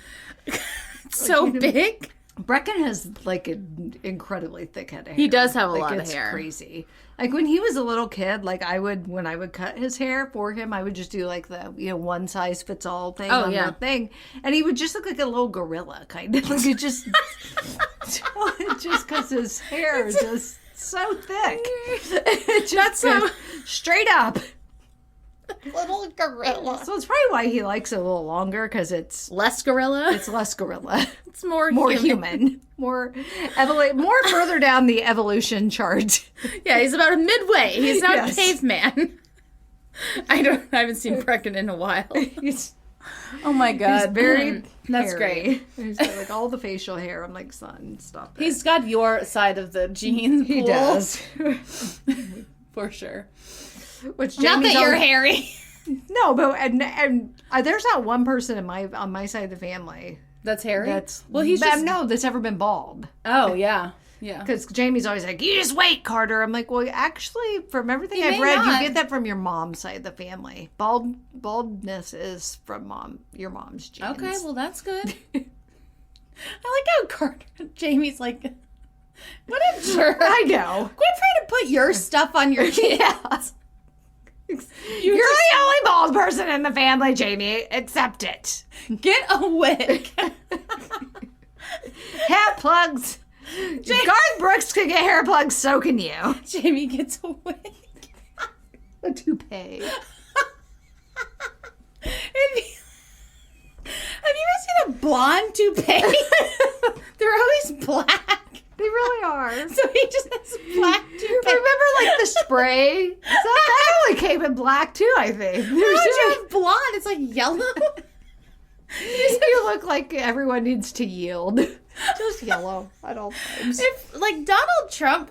so big? Brecken has like an incredibly thick head of hair. He does have a like, lot of it's hair. Crazy. Like when he was a little kid, like when I would cut his hair for him, I would just do like the one size fits all thing on yeah. the thing, and he would just look like a little gorilla, kind of like it just because his hair is just so thick. It just so- straight up. Little gorilla. So it's probably why he likes it a little longer because it's Less gorilla? it's less gorilla. It's more human, more further down the evolution chart. Yeah, he's about a midway. He's not Yes. a caveman. I haven't seen Brecken in a while. He's Oh my god. very That's hairy. great. He's got like all the facial hair. I'm like, son, stop it. He's got your side of the genes He pool. does. For sure. Which Not Jamie's that you're always- hairy. No, but and there's not one person on my side of the family That's hairy? that's Well, that's ever been bald. Oh, yeah. Yeah. Because Jamie's always like, you just wait, Carter. I'm like, well, actually, from everything You I've may read, not. you get that from your mom's side of the family. Baldness is from your mom's genes. Okay, well, that's good. I like how Carter, Jamie's like, what a jerk. I know. Quit trying to put your stuff on your kids. Yeah. You're the only bald person in the family, Jamie. Accept it. Get a wig. Hair plugs. Garth Brooks could get hair plugs, so can you. Jamie gets a wig. A toupee. Have you ever seen a blonde toupee? They're always black. They really are. So he just has a black toupee. Remember, like, the spray? That only came in black, too, I think. Why would you have blonde? It's like yellow. You look like everyone needs to yield. Just yellow at all times. If, like, Donald Trump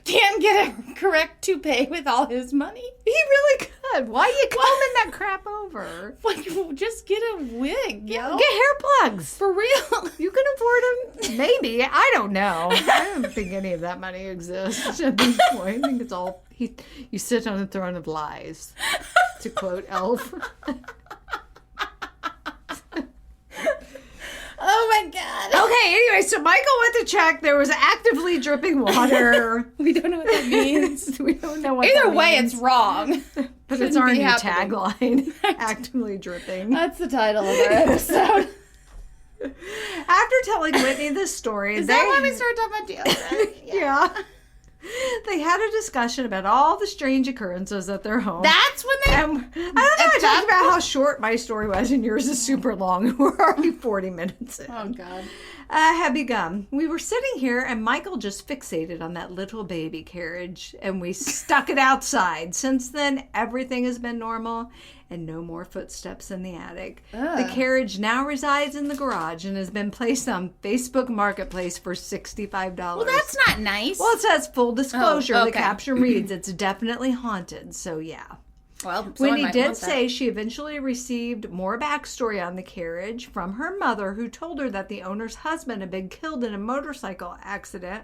can't get a correct toupee with all his money. He really could. Why are you combing that crap over? Like, just get a wig, yo. Get hair plugs. For real. You can afford them? Maybe. I don't know. I don't think any of that money exists at this point. I think it's all, you sit on a throne of lies, to quote Elf. Oh my God. Okay, anyway, so Michael went to check. There was actively dripping water. We don't know what that means. We don't know what Either that way, means. it's wrong. But it's our be new happening. tagline. Actively dripping. That's the title of our episode. After telling Whitney this story, Is that why we started talking about deodorant? Yeah. They had a discussion about all the strange occurrences at their home. That's when they... I don't know, I talked about how short my story was and yours is super long. We're already 40 minutes in. Oh, God. Had begun. We were sitting here and Michael just fixated on that little baby carriage and we stuck it outside. Since then, everything has been normal and no more footsteps in the attic. The carriage now resides in the garage and has been placed on Facebook Marketplace for $65. Well, that's not nice. Well, it says full disclosure. Oh, The okay. caption reads, it's definitely haunted. So, yeah. Well, Whitney did say she eventually received more backstory on the carriage from her mother, who told her that the owner's husband had been killed in a motorcycle accident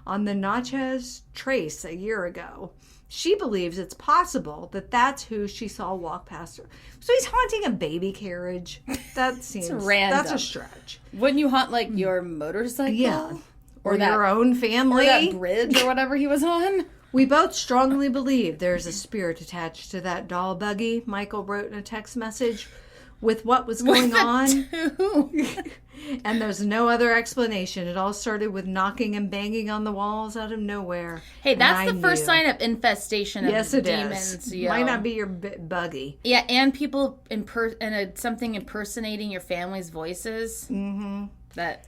on the Natchez Trace a year ago. She believes it's possible that that's who she saw walk past her. So he's haunting a baby carriage. That seems random. That's a stretch. Wouldn't you haunt, like, your motorcycle? Yeah. Or that- your own family. Or that bridge or whatever he was on? We both strongly believe there's a spirit attached to that doll buggy, Michael wrote in a text message, with what was going on. And there's no other explanation. It all started with knocking and banging on the walls out of nowhere. Hey, that's And I the first knew. sign of infestation of Yes, it demons. is. Yo. Might not be your buggy. Yeah, and people something impersonating your family's voices. Mm-hmm. That.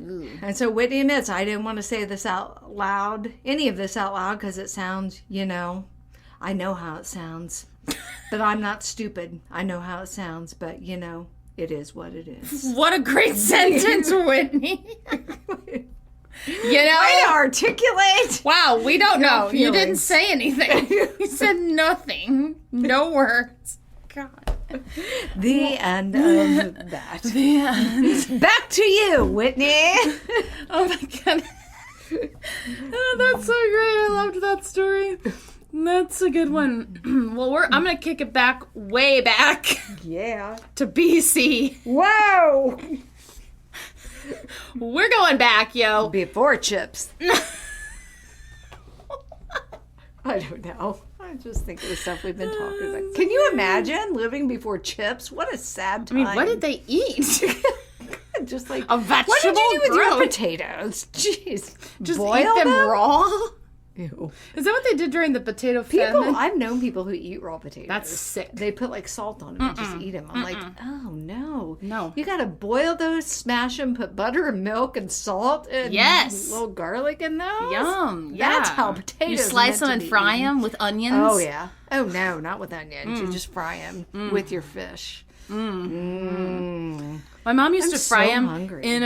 Ooh. And so Whitney admits, I didn't want to say this out loud, any of this out loud, because it sounds, I know how it sounds. But I'm not stupid. I know how it sounds, but, it is what it is. What a great sentence, Whitney. Way to articulate. Wow, we don't know. You didn't feelings. say anything. You said nothing. No words. God. The end of that. The end. Back to you, Whitney. Oh my God. Oh, that's so great. I loved that story. That's a good one. Well, I'm going to kick it back, way back Yeah. to BC. Whoa. We're going back, yo. Before chips. I don't know. I just think of the stuff we've been talking about. Can you imagine living before chips? What a sad time. I mean, what did they eat? Just like A vegetable what did you do with your growth. potatoes? Jeez. Just boil eat them raw? Ew. Is that what they did during the potato People, famine? I've known people who eat raw potatoes. That's sick. They put like salt on them and just eat them. I'm like, oh no. No. You gotta boil those, smash them, put butter and milk and salt and Yes. a little garlic in those. Yum. That's yeah. how potatoes You are slice meant them to and be fry eaten. them with onions. Oh yeah. Oh no, not with onions. You just fry them with your fish. My mom used I'm to fry so them hungry. in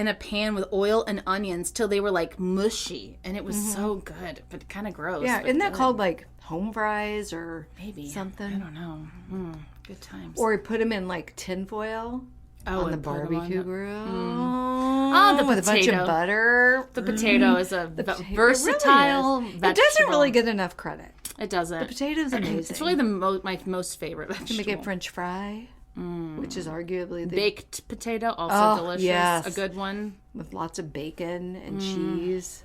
a pan with oil and onions till they were like mushy, and it was so good, but kind of gross. Yeah, but isn't that good. called like home fries or maybe something? I don't know. Good times. Or put them in like tinfoil on the and put 'em on barbecue the- grill. Oh, the with a bunch potato. of butter. The potato is a Potato- versatile It really is. vegetable. It doesn't really get enough credit. It doesn't. The potato's amazing. It's really my most favorite You vegetable. make it French fry, which is arguably the Baked potato, also delicious. yes. A good one. with lots of bacon and cheese.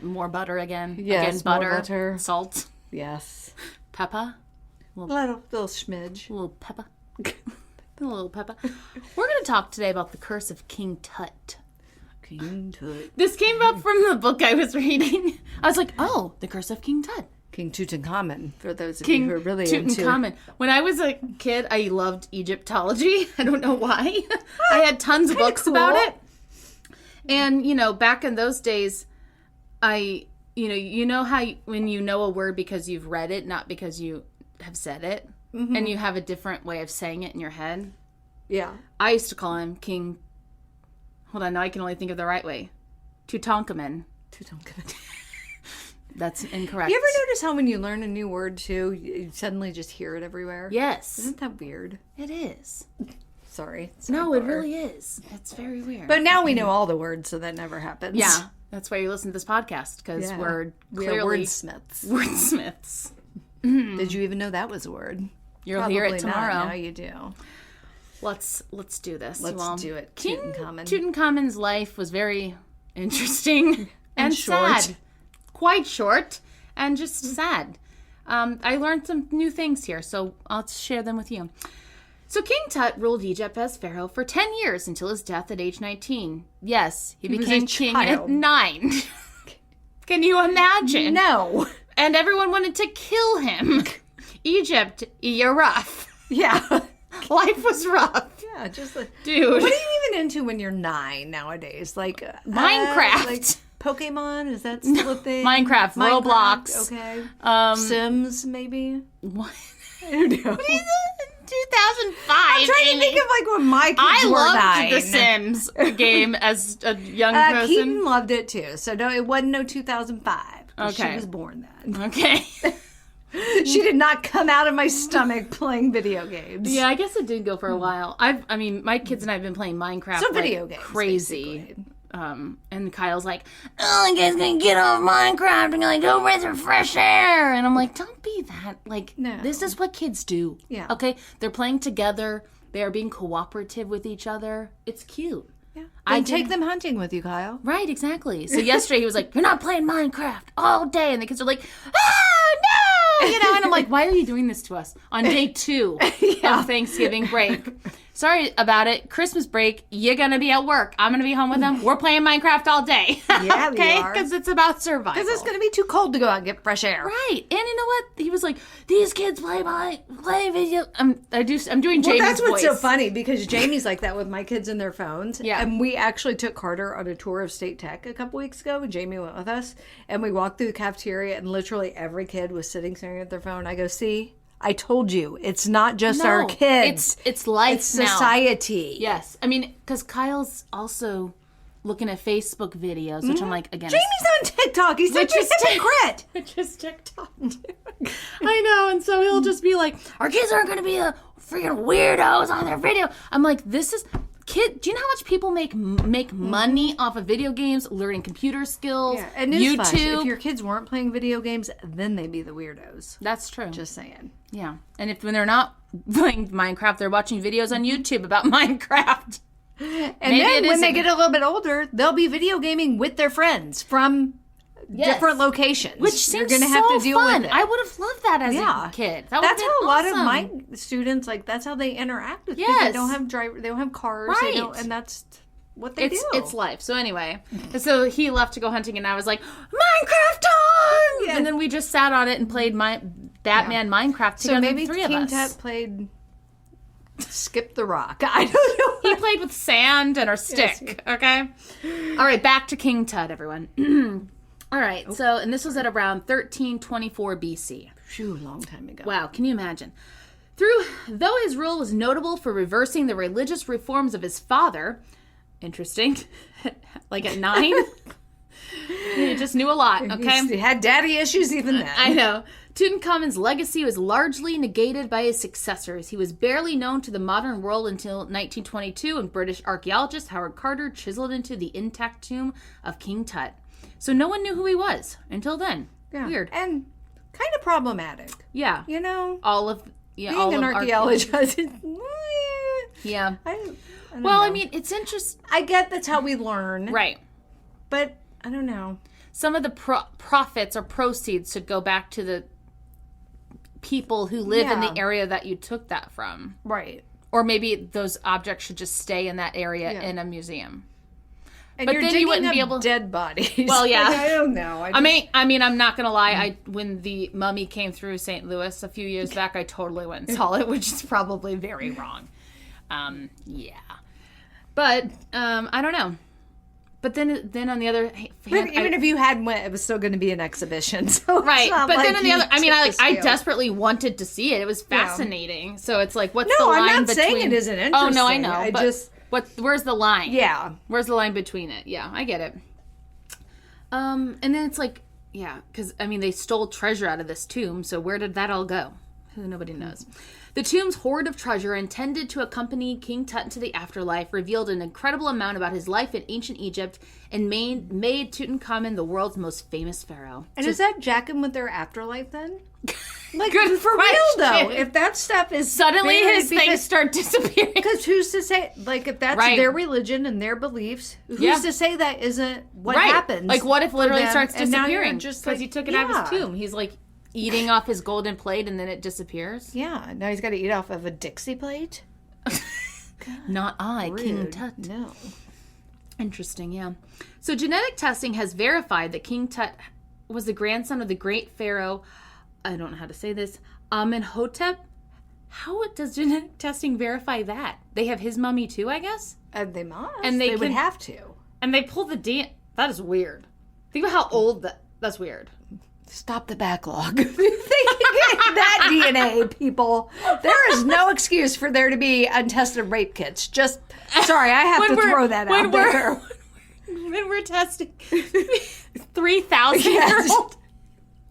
More butter again. Yes, again, more butter, butter. salt. Yes. Peppa. Little smidge. A little Peppa. A little Peppa. We're going to talk today about the curse of King Tut. King Tut. This came up from the book I was reading. I was like, oh, the curse of King Tut. King Tutankhamun, for those of you who are really Tutankhamun. into... When I was a kid, I loved Egyptology. I don't know why. I had tons of books about it. And, back in those days, you know how when you know a word because you've read it, not because you have said it, and you have a different way of saying it in your head? Yeah. I used to call him King... Hold on, now I can only think of the right way. Tutankhamun. That's incorrect. You ever notice how when you learn a new word, too, you suddenly just hear it everywhere? Yes. Isn't that weird? It is. Sorry. No, it really is. It's very weird. But now we know all the words, so that never happens. Yeah. That's why you listen to this podcast, because we're clearly... wordsmiths. Wordsmiths. Did you even know that was a word? You'll Probably hear it tomorrow. Not. Now you do. Let's do this. Let's do it. King Tutankhamun. Tutankhamun's life was very interesting and short. sad. Quite short and just sad. I learned some new things here, so I'll share them with you. So King Tut ruled Egypt as pharaoh for 10 years until his death at age 19. Yes, he became king at 9. Can you imagine? No. And everyone wanted to kill him. Egypt, you're rough. Yeah. Life was rough. Yeah, just like... Dude. What are you even into when you're 9 nowadays? Like... Minecraft. Like Pokemon? Is that still a thing? Minecraft, Roblox. Okay. Sims, maybe? What? I don't know. What is it? 2005. I'm trying to think of like when my kids were 9. I loved the Sims game as a young person. Keaton loved it too. So no, it wasn't no 2005. Okay. She was born then. Okay. She did not come out of my stomach playing video games. Yeah, I guess it did go for a while. I mean, my kids and I have been playing Minecraft So video games, crazy. basically. And Kyle's like, oh, you guys gonna get off Minecraft and gonna go breathe some fresh air. And I'm like, don't be that. Like, No. This is what kids do. Yeah. Okay? They're playing together. They are being cooperative with each other. It's cute. Yeah. I take them hunting with you, Kyle. Right, exactly. So yesterday he was like, you're not playing Minecraft all day. And the kids are like, oh, no! And I'm like, why are you doing this to us on day 2 of Thanksgiving break? Sorry about it. Christmas break, you're going to be at work. I'm going to be home with them. We're playing Minecraft all day. Yeah, okay? we are. Because it's about survival. Because it's going to be too cold to go out and get fresh air. Right. And you know what? He was like, these kids play video. I'm doing Jamie's Well, that's what's so voice. funny, because Jamie's like that with my kids and their phones. Yeah. And we actually took Carter on a tour of State Tech a couple weeks ago, and Jamie went with us. And we walked through the cafeteria, and literally every kid was staring at their phone. I go, see? I told you, it's not just our kids. It's life It's now. society. Yes. I mean, because Kyle's also looking at Facebook videos, which I'm like, again. Jamie's on TikTok. He's such a hypocrite. Which is TikTok. I know. And so he'll just be like, our kids aren't going to be the freaking weirdos on their video. I'm like, this is... Do you know how much people make money off of video games, learning computer skills, Yeah, and YouTube? if your kids weren't playing video games, then they'd be the weirdos. That's true. Just saying. Yeah. And when they're not playing Minecraft, they're watching videos on YouTube about Minecraft. And then when they get a little bit older, they'll be video gaming with their friends from different locations. Which seems You're gonna have so to deal fun. with it. I would have loved that as a kid. That's how a lot of my students, like, that's how they interact with kids. They don't have they don't have cars. Right. They don't, and that's what they do. It's life. So anyway, so he left to go hunting, and I was like, Minecraft time! Yeah. And then we just sat on it and played Batman Minecraft together. So maybe the 3 of King us. Tut played Skip the Rock. I don't know. He played with sand and our stick. Okay. All right, back to King Tut, everyone. All right, so, and this was at around 1324 BC. Phew, long time ago. Wow, can you imagine? Though his rule was notable for reversing the religious reforms of his father, interesting, like at 9, he just knew a lot, okay? He had daddy issues even then. I know. Tutankhamun's legacy was largely negated by his successors. He was barely known to the modern world until 1922, when British archaeologist Howard Carter chiseled into the intact tomb of King Tut. So no one knew who he was until then. Yeah. Weird. And kind of problematic. Yeah. You know? Being An archaeologist. Yeah. I don't Well, know. I mean, it's interesting. I get that's how we learn. Right. But I don't know. Some of the profits or proceeds should go back to the people who live in Yeah. the area that you took that from. Right. Or maybe those objects should just stay in that area Yeah. in a museum. And But you're then you digging wouldn't up be able- dead bodies. Well, yeah. Like, I don't know. I mean, I'm not gonna lie. When the mummy came through St. Louis a few years back, I totally went and saw it, which is probably very wrong. Yeah, but I don't know. But then on the other hand, But even if you hadn't went, it was still going to be an exhibition. So it's right. not But like then on the you other, I mean, took the I scale. desperately wanted to see it. It was fascinating. So it's like, what's the No, line I'm not between? saying it isn't Oh no, I interesting. know. I but just- where's the line? Yeah. Where's the line between it? Yeah, I get it. And then it's like, yeah, because, I mean, they stole treasure out of this tomb, so where did that all go? Nobody knows. The tomb's hoard of treasure, intended to accompany King Tut into the afterlife, revealed an incredible amount about his life in ancient Egypt and made Tutankhamun the world's most famous pharaoh. And is that jacking with their afterlife then? Like, Good for question. real though, if that stuff is Suddenly buried his things start disappearing. Because who's to say, like, if that's Right. their religion and their beliefs, who's Yeah. to say that isn't what Right. happens? Like, what if for literally them, starts and now you're disappearing just because like, he took it out of his yeah. tomb? He's like eating off his golden plate and then it disappears. Yeah, now he's got to eat off of a Dixie plate. Not I, King Rude. Tut. No. Interesting, yeah. So genetic testing has verified that King Tut was the grandson of the great pharaoh, I don't know how to say this, Amenhotep. How does genetic testing verify that? They have his mummy too, I guess? And they must. And they they would can- have to. And they pull the DNA. That is weird. Think about how old that's weird. Stop the backlog. They can get that DNA, people. There is no excuse for there to be untested rape kits. Just, sorry, I have to throw that out there. When we're testing 3,000-year-old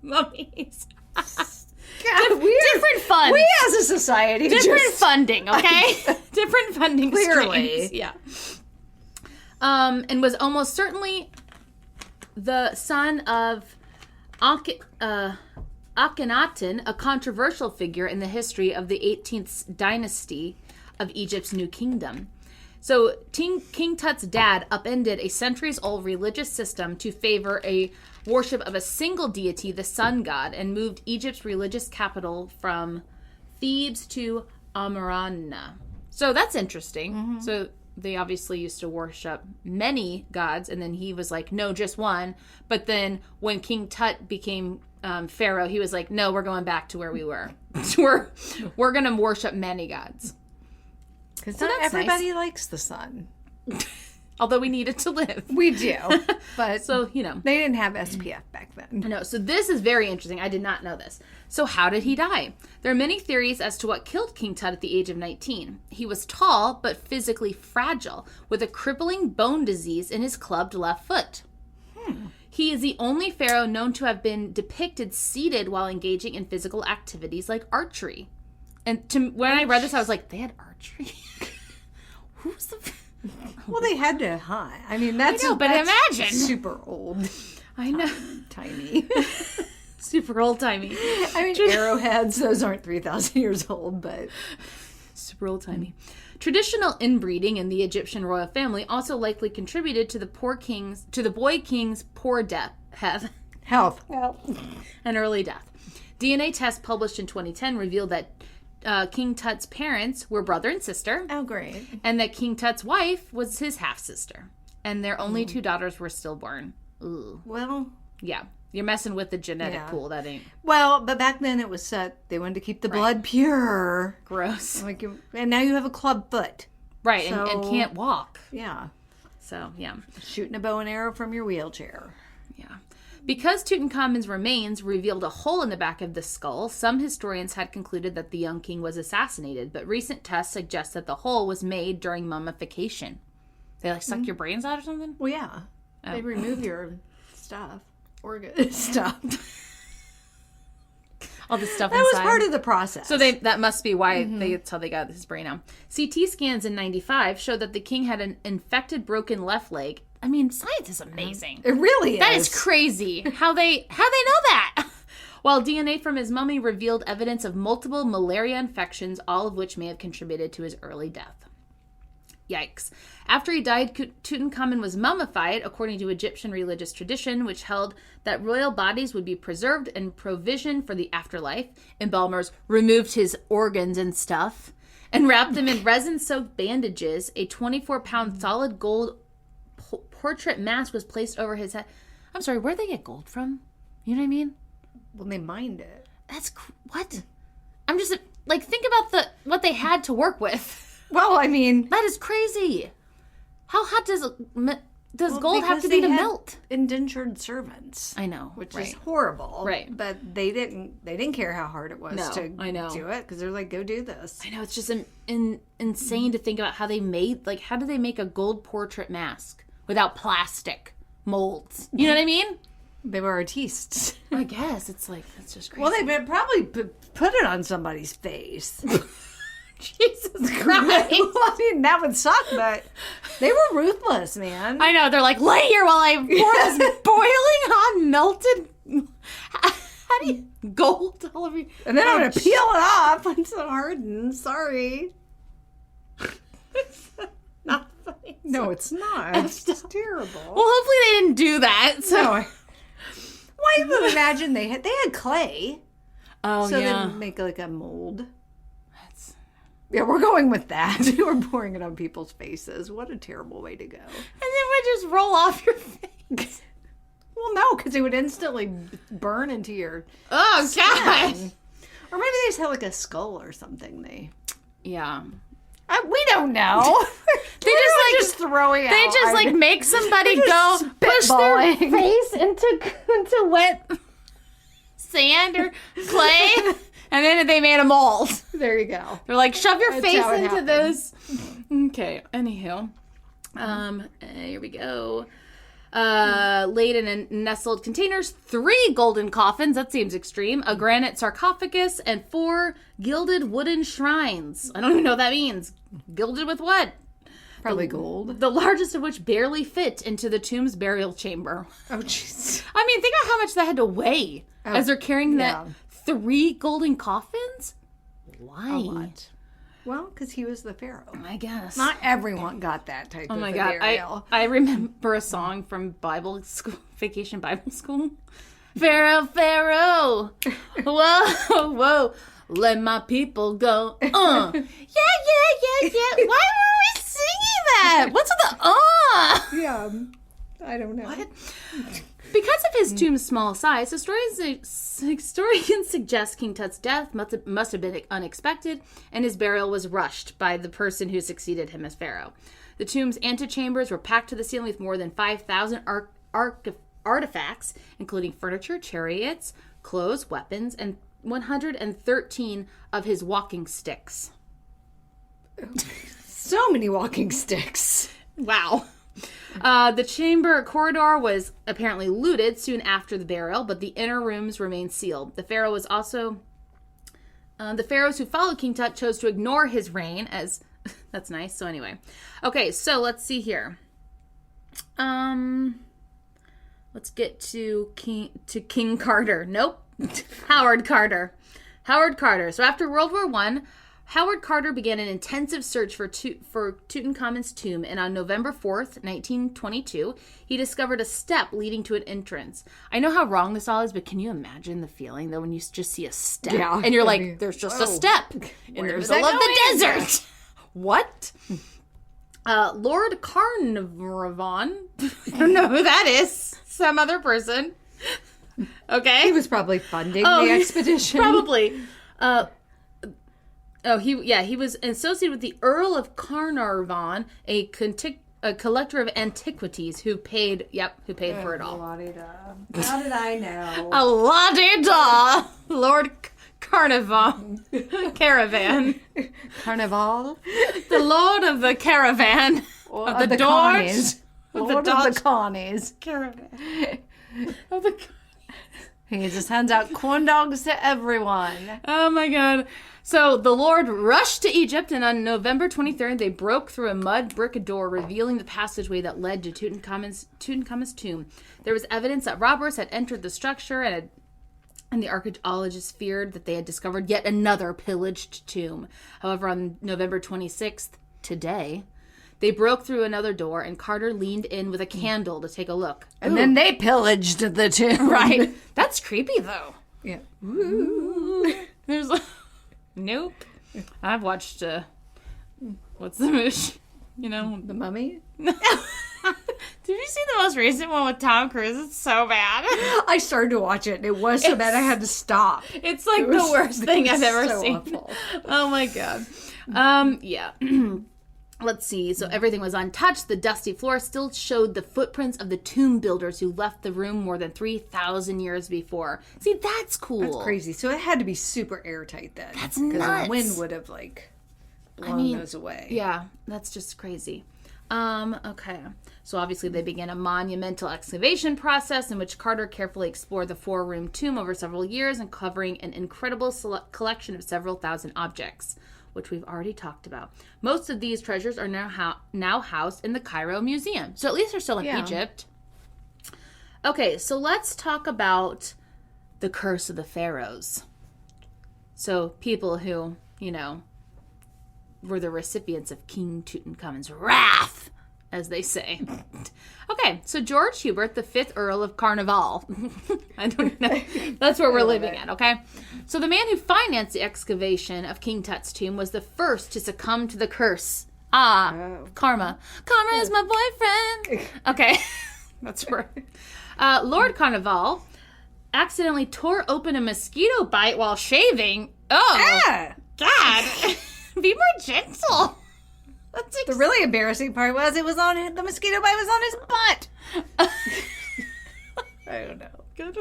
mummies. God, Different funds. We as a society Different just... funding, okay? Different funding Clearly. streams. Yeah. And was almost certainly the son of Akhenaten, a controversial figure in the history of the 18th dynasty of Egypt's New Kingdom. So King Tut's dad upended a centuries-old religious system to favor a worship of a single deity, the sun god, and moved Egypt's religious capital from Thebes to Amarna. So that's interesting. Mm-hmm. So they obviously used to worship many gods, and then he was like, no, just one. But then when King Tut became pharaoh, he was like, no, we're going back to where we were. we're going to worship many gods. Because So not that's everybody likes the sun. Although we needed to live. We do. But So, you know. they didn't have SPF back then. No, so this is very interesting. I did not know this. So how did he die? There are many theories as to what killed King Tut at the age of 19. He was tall, but physically fragile, with a crippling bone disease in his clubbed left foot. He is the only pharaoh known to have been depicted seated while engaging in physical activities like archery. And when I read this, I was like, they had archery? Who's the... Well, they had to hunt. I mean, that's, I know, but that's imagine. super old. I know. Tiny. Super old-timey. I mean, arrowheads, those aren't 3,000 years old, but... Super old-timey. Traditional inbreeding in the Egyptian royal family also likely contributed to the boy king's poor Health. and early death. DNA tests published in 2010 revealed that King Tut's parents were brother and sister, Oh, great. and that King Tut's wife was his half-sister. And their only two daughters were stillborn. Ooh. Well, Yeah. You're messing with the genetic Yeah. pool. That ain't but back then it was they wanted to keep the blood pure. gross. Like, and now you have a club foot. Right, and So- can't walk. Yeah. So, yeah. Shooting a bow and arrow from your wheelchair. Yeah. Because Tutankhamun's remains revealed a hole in the back of the skull, some historians had concluded that the young king was assassinated, but recent tests suggest that the hole was made during mummification. They suck your brains out or something? Well, yeah. Oh. They remove your stuff. Organ stuff. All the stuff That inside. was part of the process. So that must be why that's how they got his brain out. CT scans in 95 showed that the king had an infected broken left leg. I mean, science is amazing. It really is. That is crazy. How they know that? While DNA from his mummy revealed evidence of multiple malaria infections, all of which may have contributed to his early death. Yikes. After he died, Tutankhamun was mummified according to Egyptian religious tradition, which held that royal bodies would be preserved and provisioned for the afterlife. Embalmers removed his organs and stuff and wrapped them in resin-soaked bandages. A 24-pound solid gold portrait mask was placed over his head. I'm sorry, where'd they get gold from? You know what I mean? Well, they mined it. That's what? I'm just like, think about what they had to work with. Well, I mean, that is crazy. How hot does gold have to be to melt? Indentured servants. I know, which is horrible. Right, but they didn't care how hard it was to do it because they're like, go do this. I know, it's just insane to think about how they made how did they make a gold portrait mask without plastic molds? You know what I mean? They were artistes. I guess it's just crazy. Well, they probably put it on somebody's face. Jesus Christ. Well, I mean, that would suck, but they were ruthless, man. I know. They're like, lay here while I pour this boiling hot melted how do you gold all over you? And then I'm going to peel it off once it hardens. Sorry. It's not funny. No, it's not. It's just terrible. Well, hopefully they didn't do that. So. No, well, I would imagine they had clay. Oh, so yeah. So they'd make like a mold. Yeah, we're going with that. We're pouring it on people's faces. What a terrible way to go. And then would just roll off your face. Well, no, because it would instantly burn into your skin. God. Or maybe they just had like a skull or something. Yeah. We don't know. They just throwing out. They just make somebody go push their face into wet sand or clay. And then they made a mold. There you go. They're like, shove your face into this. Okay. Anywho. Here we go. Laid in nestled containers, 3 golden coffins. That seems extreme. A granite sarcophagus and 4 gilded wooden shrines. I don't even know what that means. Gilded with what? Probably gold. The largest of which barely fit into the tomb's burial chamber. Oh, jeez. I mean, think about how much that had to weigh as they're carrying that 3 golden coffins? Why? A lot. Well, because he was the pharaoh. I guess. Not everyone got that type of burial. I remember a song from Bible school, Vacation Bible School. Pharaoh, Pharaoh. Whoa, whoa. Let my people go. Yeah. Why were we singing that? What's with the Yeah. I don't know. What? Because of his tomb's small size, historians suggest King Tut's death must have been unexpected, and his burial was rushed by the person who succeeded him as pharaoh. The tomb's antechambers were packed to the ceiling with more than 5,000 artifacts, including furniture, chariots, clothes, weapons, and 113 of his walking sticks. So many walking sticks. Wow. The chamber corridor was apparently looted soon after the burial, but the inner rooms remained sealed. The pharaohs who followed King Tut chose to ignore his reign as... That's nice. So anyway. Okay, so let's see here. Let's get to King Carter. Nope. Howard Carter. So after World War I, Howard Carter began an intensive search for Tutankhamun's tomb, and on November 4th, 1922, he discovered a step leading to an entrance. I know how wrong this all is, but can you imagine the feeling, though, when you just see a step? Yeah, and you're like, there's just a step in the middle of the desert. What? Lord Carnarvon. I don't know who that is. Some other person. Okay. He was probably funding the expedition. Probably. He was associated with the Earl of Carnarvon, a collector of antiquities who paid for it all. La-di-da. How did I know? A la-di-da, Lord Carnarvon. Caravan. Carnival? The Lord of the Caravan. Of the Dodge. Lord of the Connies. Caravan. Of the He just hands out corn dogs to everyone. Oh my God. So the Lord rushed to Egypt, and on November 23rd, they broke through a mud brick door, revealing the passageway that led to Tutankhamun's tomb. There was evidence that robbers had entered the structure, and the archaeologists feared that they had discovered yet another pillaged tomb. However, on November 26th, today, They broke through another door, and Carter leaned in with a candle to take a look. And then they pillaged the tomb. Right. That's creepy, though. Yeah. There's nope. I've watched, what's the movie? You know? The Mummy? Did you see the most recent one with Tom Cruise? It's so bad. I started to watch it, and it was so bad I had to stop. It's like the worst thing I've ever so seen. Awful. Oh my god. Yeah. Let's see. So everything was untouched. The dusty floor still showed the footprints of the tomb builders who left the room more than 3,000 years before. See, that's cool. That's crazy. So it had to be super airtight then. That's because nuts. the wind would have blown those away. Yeah, that's just crazy. Okay. So obviously they began a monumental excavation process in which Carter carefully explored the 4-room tomb over several years, and covering an incredible collection of several thousand objects, which we've already talked about. Most of these treasures are now housed in the Cairo Museum. So at least they're still in Egypt. Okay, so let's talk about the curse of the pharaohs. So people who, were the recipients of King Tutankhamun's wrath, as they say. Okay, so George Hubert, the 5th Earl of Carnival. I don't know. That's where we're living at, okay? So the man who financed the excavation of King Tut's tomb was the first to succumb to the curse. Karma. Karma is my boyfriend. Okay, that's where. Lord Carnival accidentally tore open a mosquito bite while shaving. Oh, God. Be more gentle. The really embarrassing part was the mosquito bite was on his butt. I don't know. Good.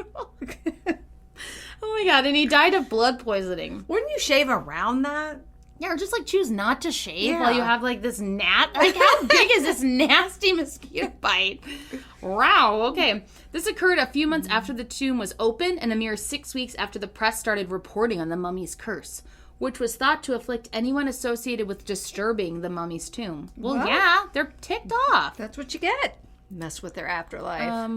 Oh my God, and he died of blood poisoning. Wouldn't you shave around that? Yeah, or just choose not to shave while you have this gnat. How big is this nasty mosquito bite? Wow, okay. This occurred a few months after the tomb was opened and a mere 6 weeks after the press started reporting on the mummy's curse, which was thought to afflict anyone associated with disturbing the mummy's tomb. Well, yeah, they're ticked off. That's what you get. Mess with their afterlife.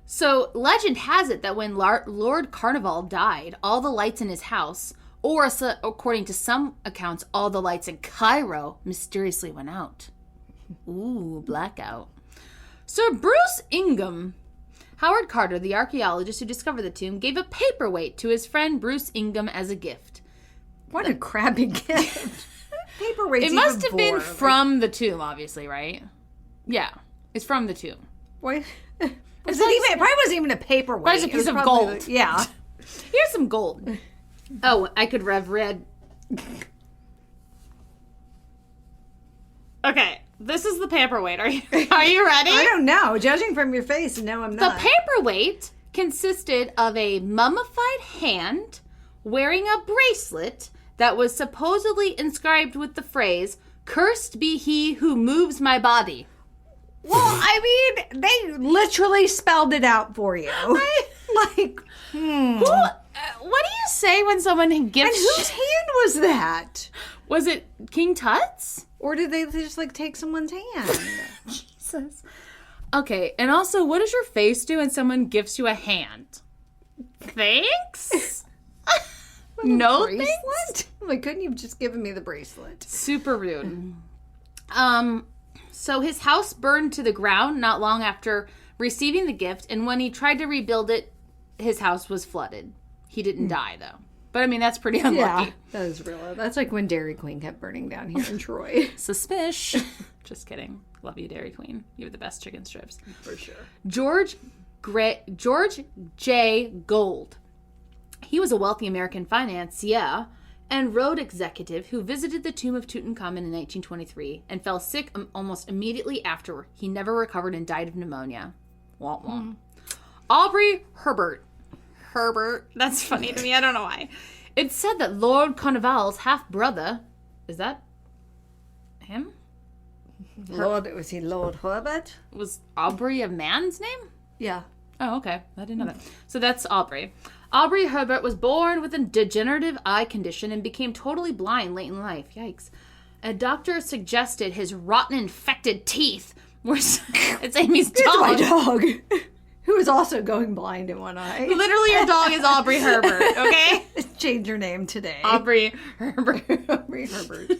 So, legend has it that when Lord Carnival died, all the lights in his house, or according to some accounts, all the lights in Cairo, mysteriously went out. Ooh, blackout. Sir Bruce Ingham. Howard Carter, the archaeologist who discovered the tomb, gave a paperweight to his friend Bruce Ingham as a gift. What a crappy gift. Paperweight's It must have been from the tomb, obviously, right? Yeah, it's from the tomb. What? It probably wasn't even a paperweight. It was a piece of gold. Yeah. Here's some gold. Oh, I could have read. Okay, this is the paperweight. Are you ready? I don't know. Judging from your face, no, I'm not. The paperweight consisted of a mummified hand wearing a bracelet that was supposedly inscribed with the phrase, "Cursed be he who moves my body." Well, I mean, they literally spelled it out for you. What do you say when someone gives... And whose hand was that? Was it King Tut's? Or did they just take someone's hand? Jesus. Okay, and also, what does your face do when someone gives you a hand? Thanks? No bracelet? thanks? Like, couldn't you have just given me the bracelet? Super rude. So his house burned to the ground not long after receiving the gift, and when he tried to rebuild it, his house was flooded. He didn't die, though. But, I mean, that's pretty unlucky. Yeah, that is real. That's like when Dairy Queen kept burning down here in Troy. Suspish. Just kidding. Love you, Dairy Queen. You have the best chicken strips. For sure. George J. Gold. He was a wealthy American financier and road executive who visited the tomb of Tutankhamun in 1923 and fell sick almost immediately after. He never recovered and died of pneumonia. Wah, wah. Aubrey Herbert. That's funny to me. I don't know why. It's said that Lord Carnival's half-brother... Is that him? Was he Lord Herbert? Was Aubrey a man's name? Yeah. Oh, okay. I didn't know that. So that's Aubrey. Aubrey Herbert was born with a degenerative eye condition and became totally blind late in life. Yikes. A doctor suggested his rotten, infected teeth were... It's Amy's dog. It's my dog. Who is also going blind in one eye. Literally, your dog is Aubrey Herbert, okay? Change your name today. Aubrey Herbert. Aubrey Herbert.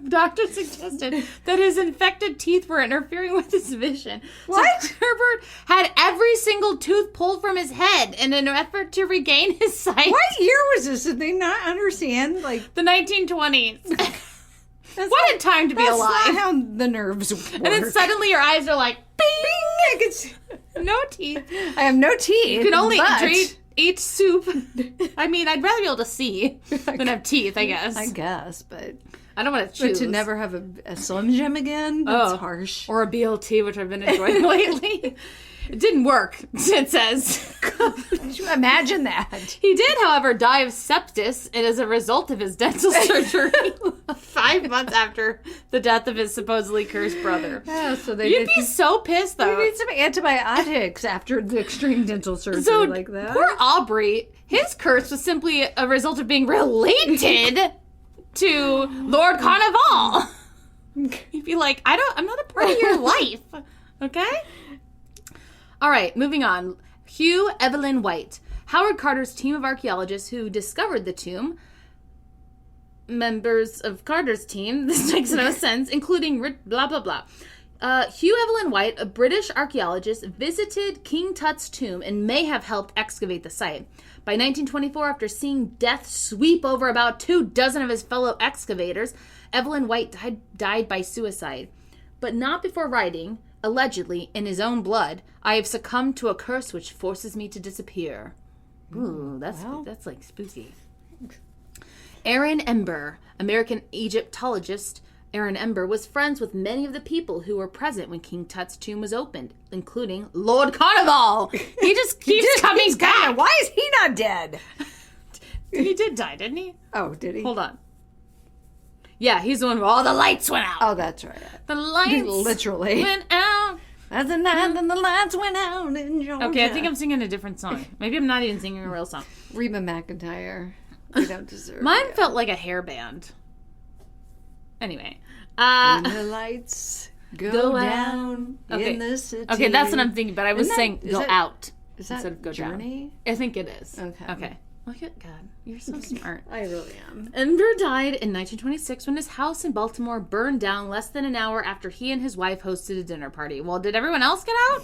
Doctors suggested that his infected teeth were interfering with his vision. What? So Herbert had every single tooth pulled from his head in an effort to regain his sight. What year was this? Did they not understand? Like The 1920s. What a time to be alive. That's not how the nerves work. And then suddenly your eyes are like, bing! I can see- No teeth. I have no teeth. You can only but- eat soup. I mean, I'd rather be able to see than have teeth, I guess. I guess, but I don't want to choose. to never have a Slim Jim again? That's harsh. Or a BLT, which I've been enjoying lately. It didn't work, it says. Could you imagine that? He did, however, die of sepsis and as a result of his dental surgery 5 months after the death of his supposedly cursed brother. Yeah, so they You'd be so pissed, though. You need some antibiotics after the extreme dental surgery So like that. poor Aubrey, his curse was simply a result of being related to Lord Carnival. You'd be like, I'm not a part of your life. Okay? All right, moving on. Hugh Evelyn White, Howard Carter's team of archaeologists who discovered the tomb. Members of Carter's team, this makes no sense, including blah, blah, blah. Hugh Evelyn White, a British archaeologist, visited King Tut's tomb and may have helped excavate the site. By 1924, after seeing death sweep over about 24 of his fellow excavators, Evelyn White died by suicide. But not before writing, allegedly, in his own blood, I have succumbed to a curse which forces me to disappear. Ooh, that's like spooky. Aaron Ember, American Egyptologist Aaron Ember, was friends with many of the people who were present when King Tut's tomb was opened, including Lord Carnival. He just keeps coming back. Why is he not dead? He did die, didn't he? Oh, did he? Hold on. Yeah, he's the one where all the lights went out. Oh, that's right. The lights literally went out. That's the night when the lights went out in Georgia. Okay, I think I'm singing a different song. Maybe I'm not even singing a real song. Reba McEntire. We don't deserve Mine it. felt like a hair band. Anyway. When the lights go down Okay. in the city. Okay, that's what I'm thinking, but I was saying go out Is that instead of go Journey? down. I think it is. Okay. Okay. Look at God. You're so smart. I really am. Ember died in 1926 when his house in Baltimore burned down less than an hour after he and his wife hosted a dinner party. Well, did everyone else get out?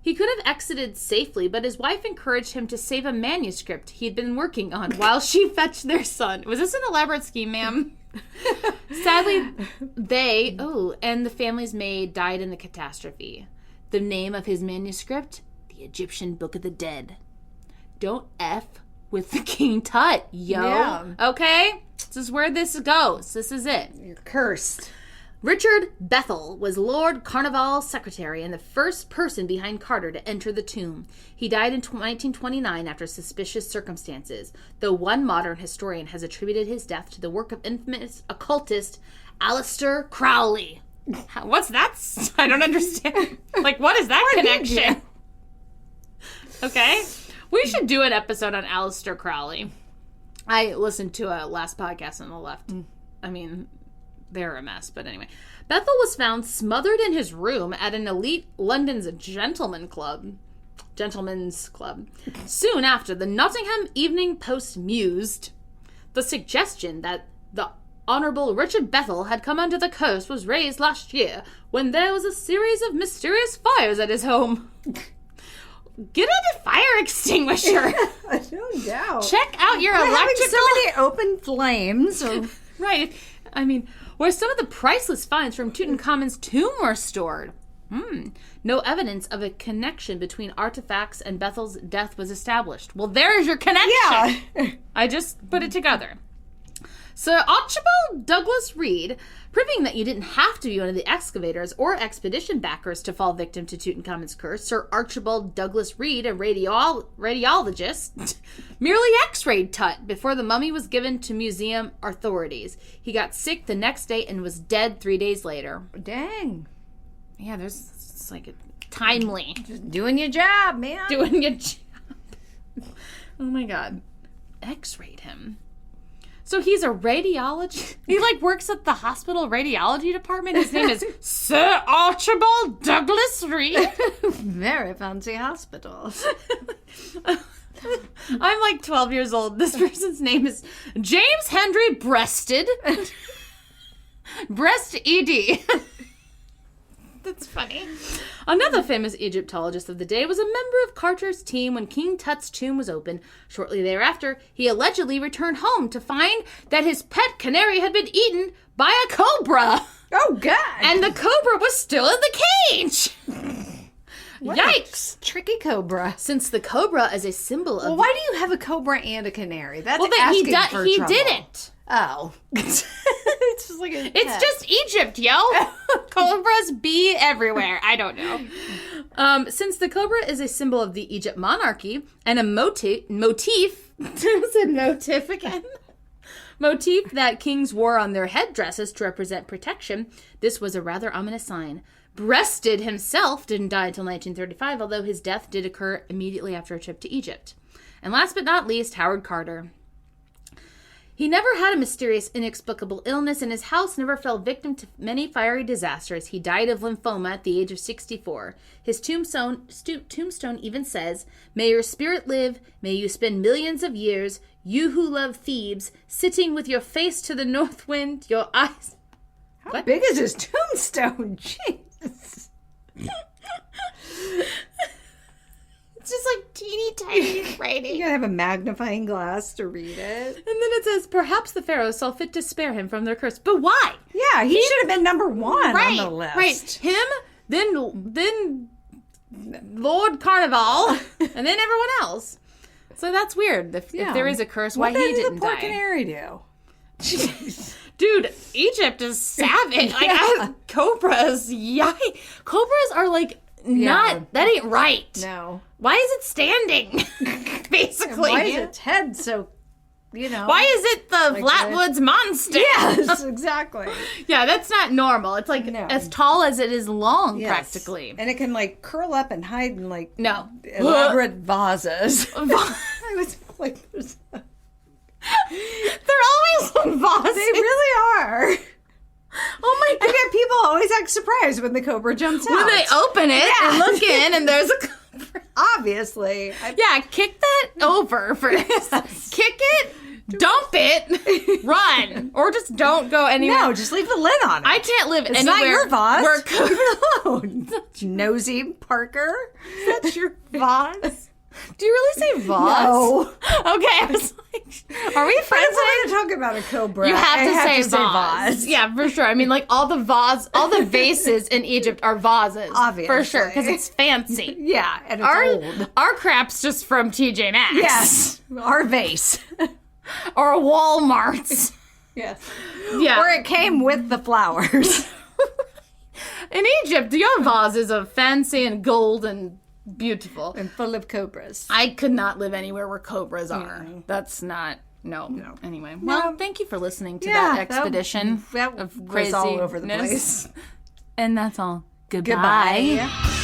He could have exited safely, but his wife encouraged him to save a manuscript he had been working on while she fetched their son. Was this an elaborate scheme, ma'am? Sadly, they, and the family's maid died in the catastrophe. The name of his manuscript? The Egyptian Book of the Dead. Don't F with the King Tut, yo. Yeah. Okay? This is where this goes. This is it. You're cursed. Richard Bethel was Lord Carnival's secretary and the first person behind Carter to enter the tomb. He died in 1929 after suspicious circumstances, though one modern historian has attributed his death to the work of infamous occultist Aleister Crowley. What's that? I don't understand. Like, what is that connection? Okay. We should do an episode on Aleister Crowley. I listened to a last podcast on the left. I mean, they're a mess, but anyway. Bethel was found smothered in his room at an elite London's gentlemen's club. Soon after, the Nottingham Evening Post mused, the suggestion that the Honourable Richard Bethel had come onto the coast was raised last year when there was a series of mysterious fires at his home. Get a fire extinguisher. No doubt. Check out your electrical... Having so many open flames. Right. I mean, where some of the priceless finds from Tutankhamun's tomb were stored. No evidence of a connection between artifacts and Bethel's death was established. Well, there's your connection. Yeah. I just put it together. Sir Archibald Douglas Reed, proving that you didn't have to be one of the excavators or expedition backers to fall victim to Tutankhamun's curse, Sir Archibald Douglas Reed, a radiologist, merely x-rayed Tut before the mummy was given to museum authorities. He got sick the next day and was dead 3 days later. Dang. Yeah, it's like timely. Just doing your job, man. Doing your job. Oh my God. X-rayed him. So he's a radiologist? He, works at the hospital radiology department? His name is Sir Archibald Douglas Reed? Very fancy hospital. I'm 12 years old. This person's name is James Henry Breasted. Breast ED. That's funny. Another famous Egyptologist of the day was a member of Carter's team when King Tut's tomb was opened. Shortly thereafter, he allegedly returned home to find that his pet canary had been eaten by a cobra. Oh, God. And the cobra was still in the cage. Yikes. Tricky cobra. Since the cobra is a symbol of... Well, why do you have a cobra and a canary? That's well, asking for he trouble. didn't. Oh. It's just like a It's just Egypt, yo. Cobras be everywhere. I don't know. Since the cobra is a symbol of the Egypt monarchy and a motif that kings wore on their headdresses to represent protection, this was a rather ominous sign. Breasted himself didn't die until 1935, although his death did occur immediately after a trip to Egypt. And last but not least, Howard Carter. He never had a mysterious, inexplicable illness, and his house never fell victim to many fiery disasters. He died of lymphoma at the age of 64. His tombstone even says, "May your spirit live, may you spend millions of years, you who love Thebes, sitting with your face to the north wind, your eyes..." How big is his tombstone? Jesus. It's just like teeny tiny writing. You gotta have a magnifying glass to read it. And then it says, "Perhaps the pharaohs saw fit to spare him from their curse." But why? Yeah, he should have been number one on the list. Right. Him, then Lord Carnival, and then everyone else. So that's weird. If there is a curse, why he didn't the poor die. canary do? Jeez. Dude, Egypt is savage. Like, cobras, cobras are like not, that ain't right. No. Why is it standing? Basically. Why is its head so, Why is it the Flatwoods Monster? Yes, exactly. Yeah, that's not normal. It's like as tall as it is long, Yes. practically. And it can curl up and hide in elaborate vases. I was like, they're always in vases. they really are. Oh my god. And yet people always act surprised when the cobra jumps out. When they open it and look in and there's a cobra. Obviously. Yeah, kick that over first. Yes. Kick it, dump it, run. Or just don't go anywhere. No, just leave the lid on it. I can't live It's anywhere. not your vase. Where Leave it alone. Nosy Parker. That's your vase. Do you really say vase? No. Okay, I was like, are we If friends? we're going to talk about a cobra, You have I to say vase. Yeah, for sure. I mean, all the vases in Egypt are vases. Obviously. For sure, because it's fancy. Yeah, and it's old. Our crap's just from TJ Maxx. Yes, our vase. Or Walmart's. Yes. Yeah. Or it came with the flowers. In Egypt, your vases are fancy and gold and beautiful. And full of cobras. I could not live anywhere where cobras are. That's not... No. Anyway. Well, thank you for listening to that expedition that of was crazy all over the place. And that's all. Goodbye. Goodbye.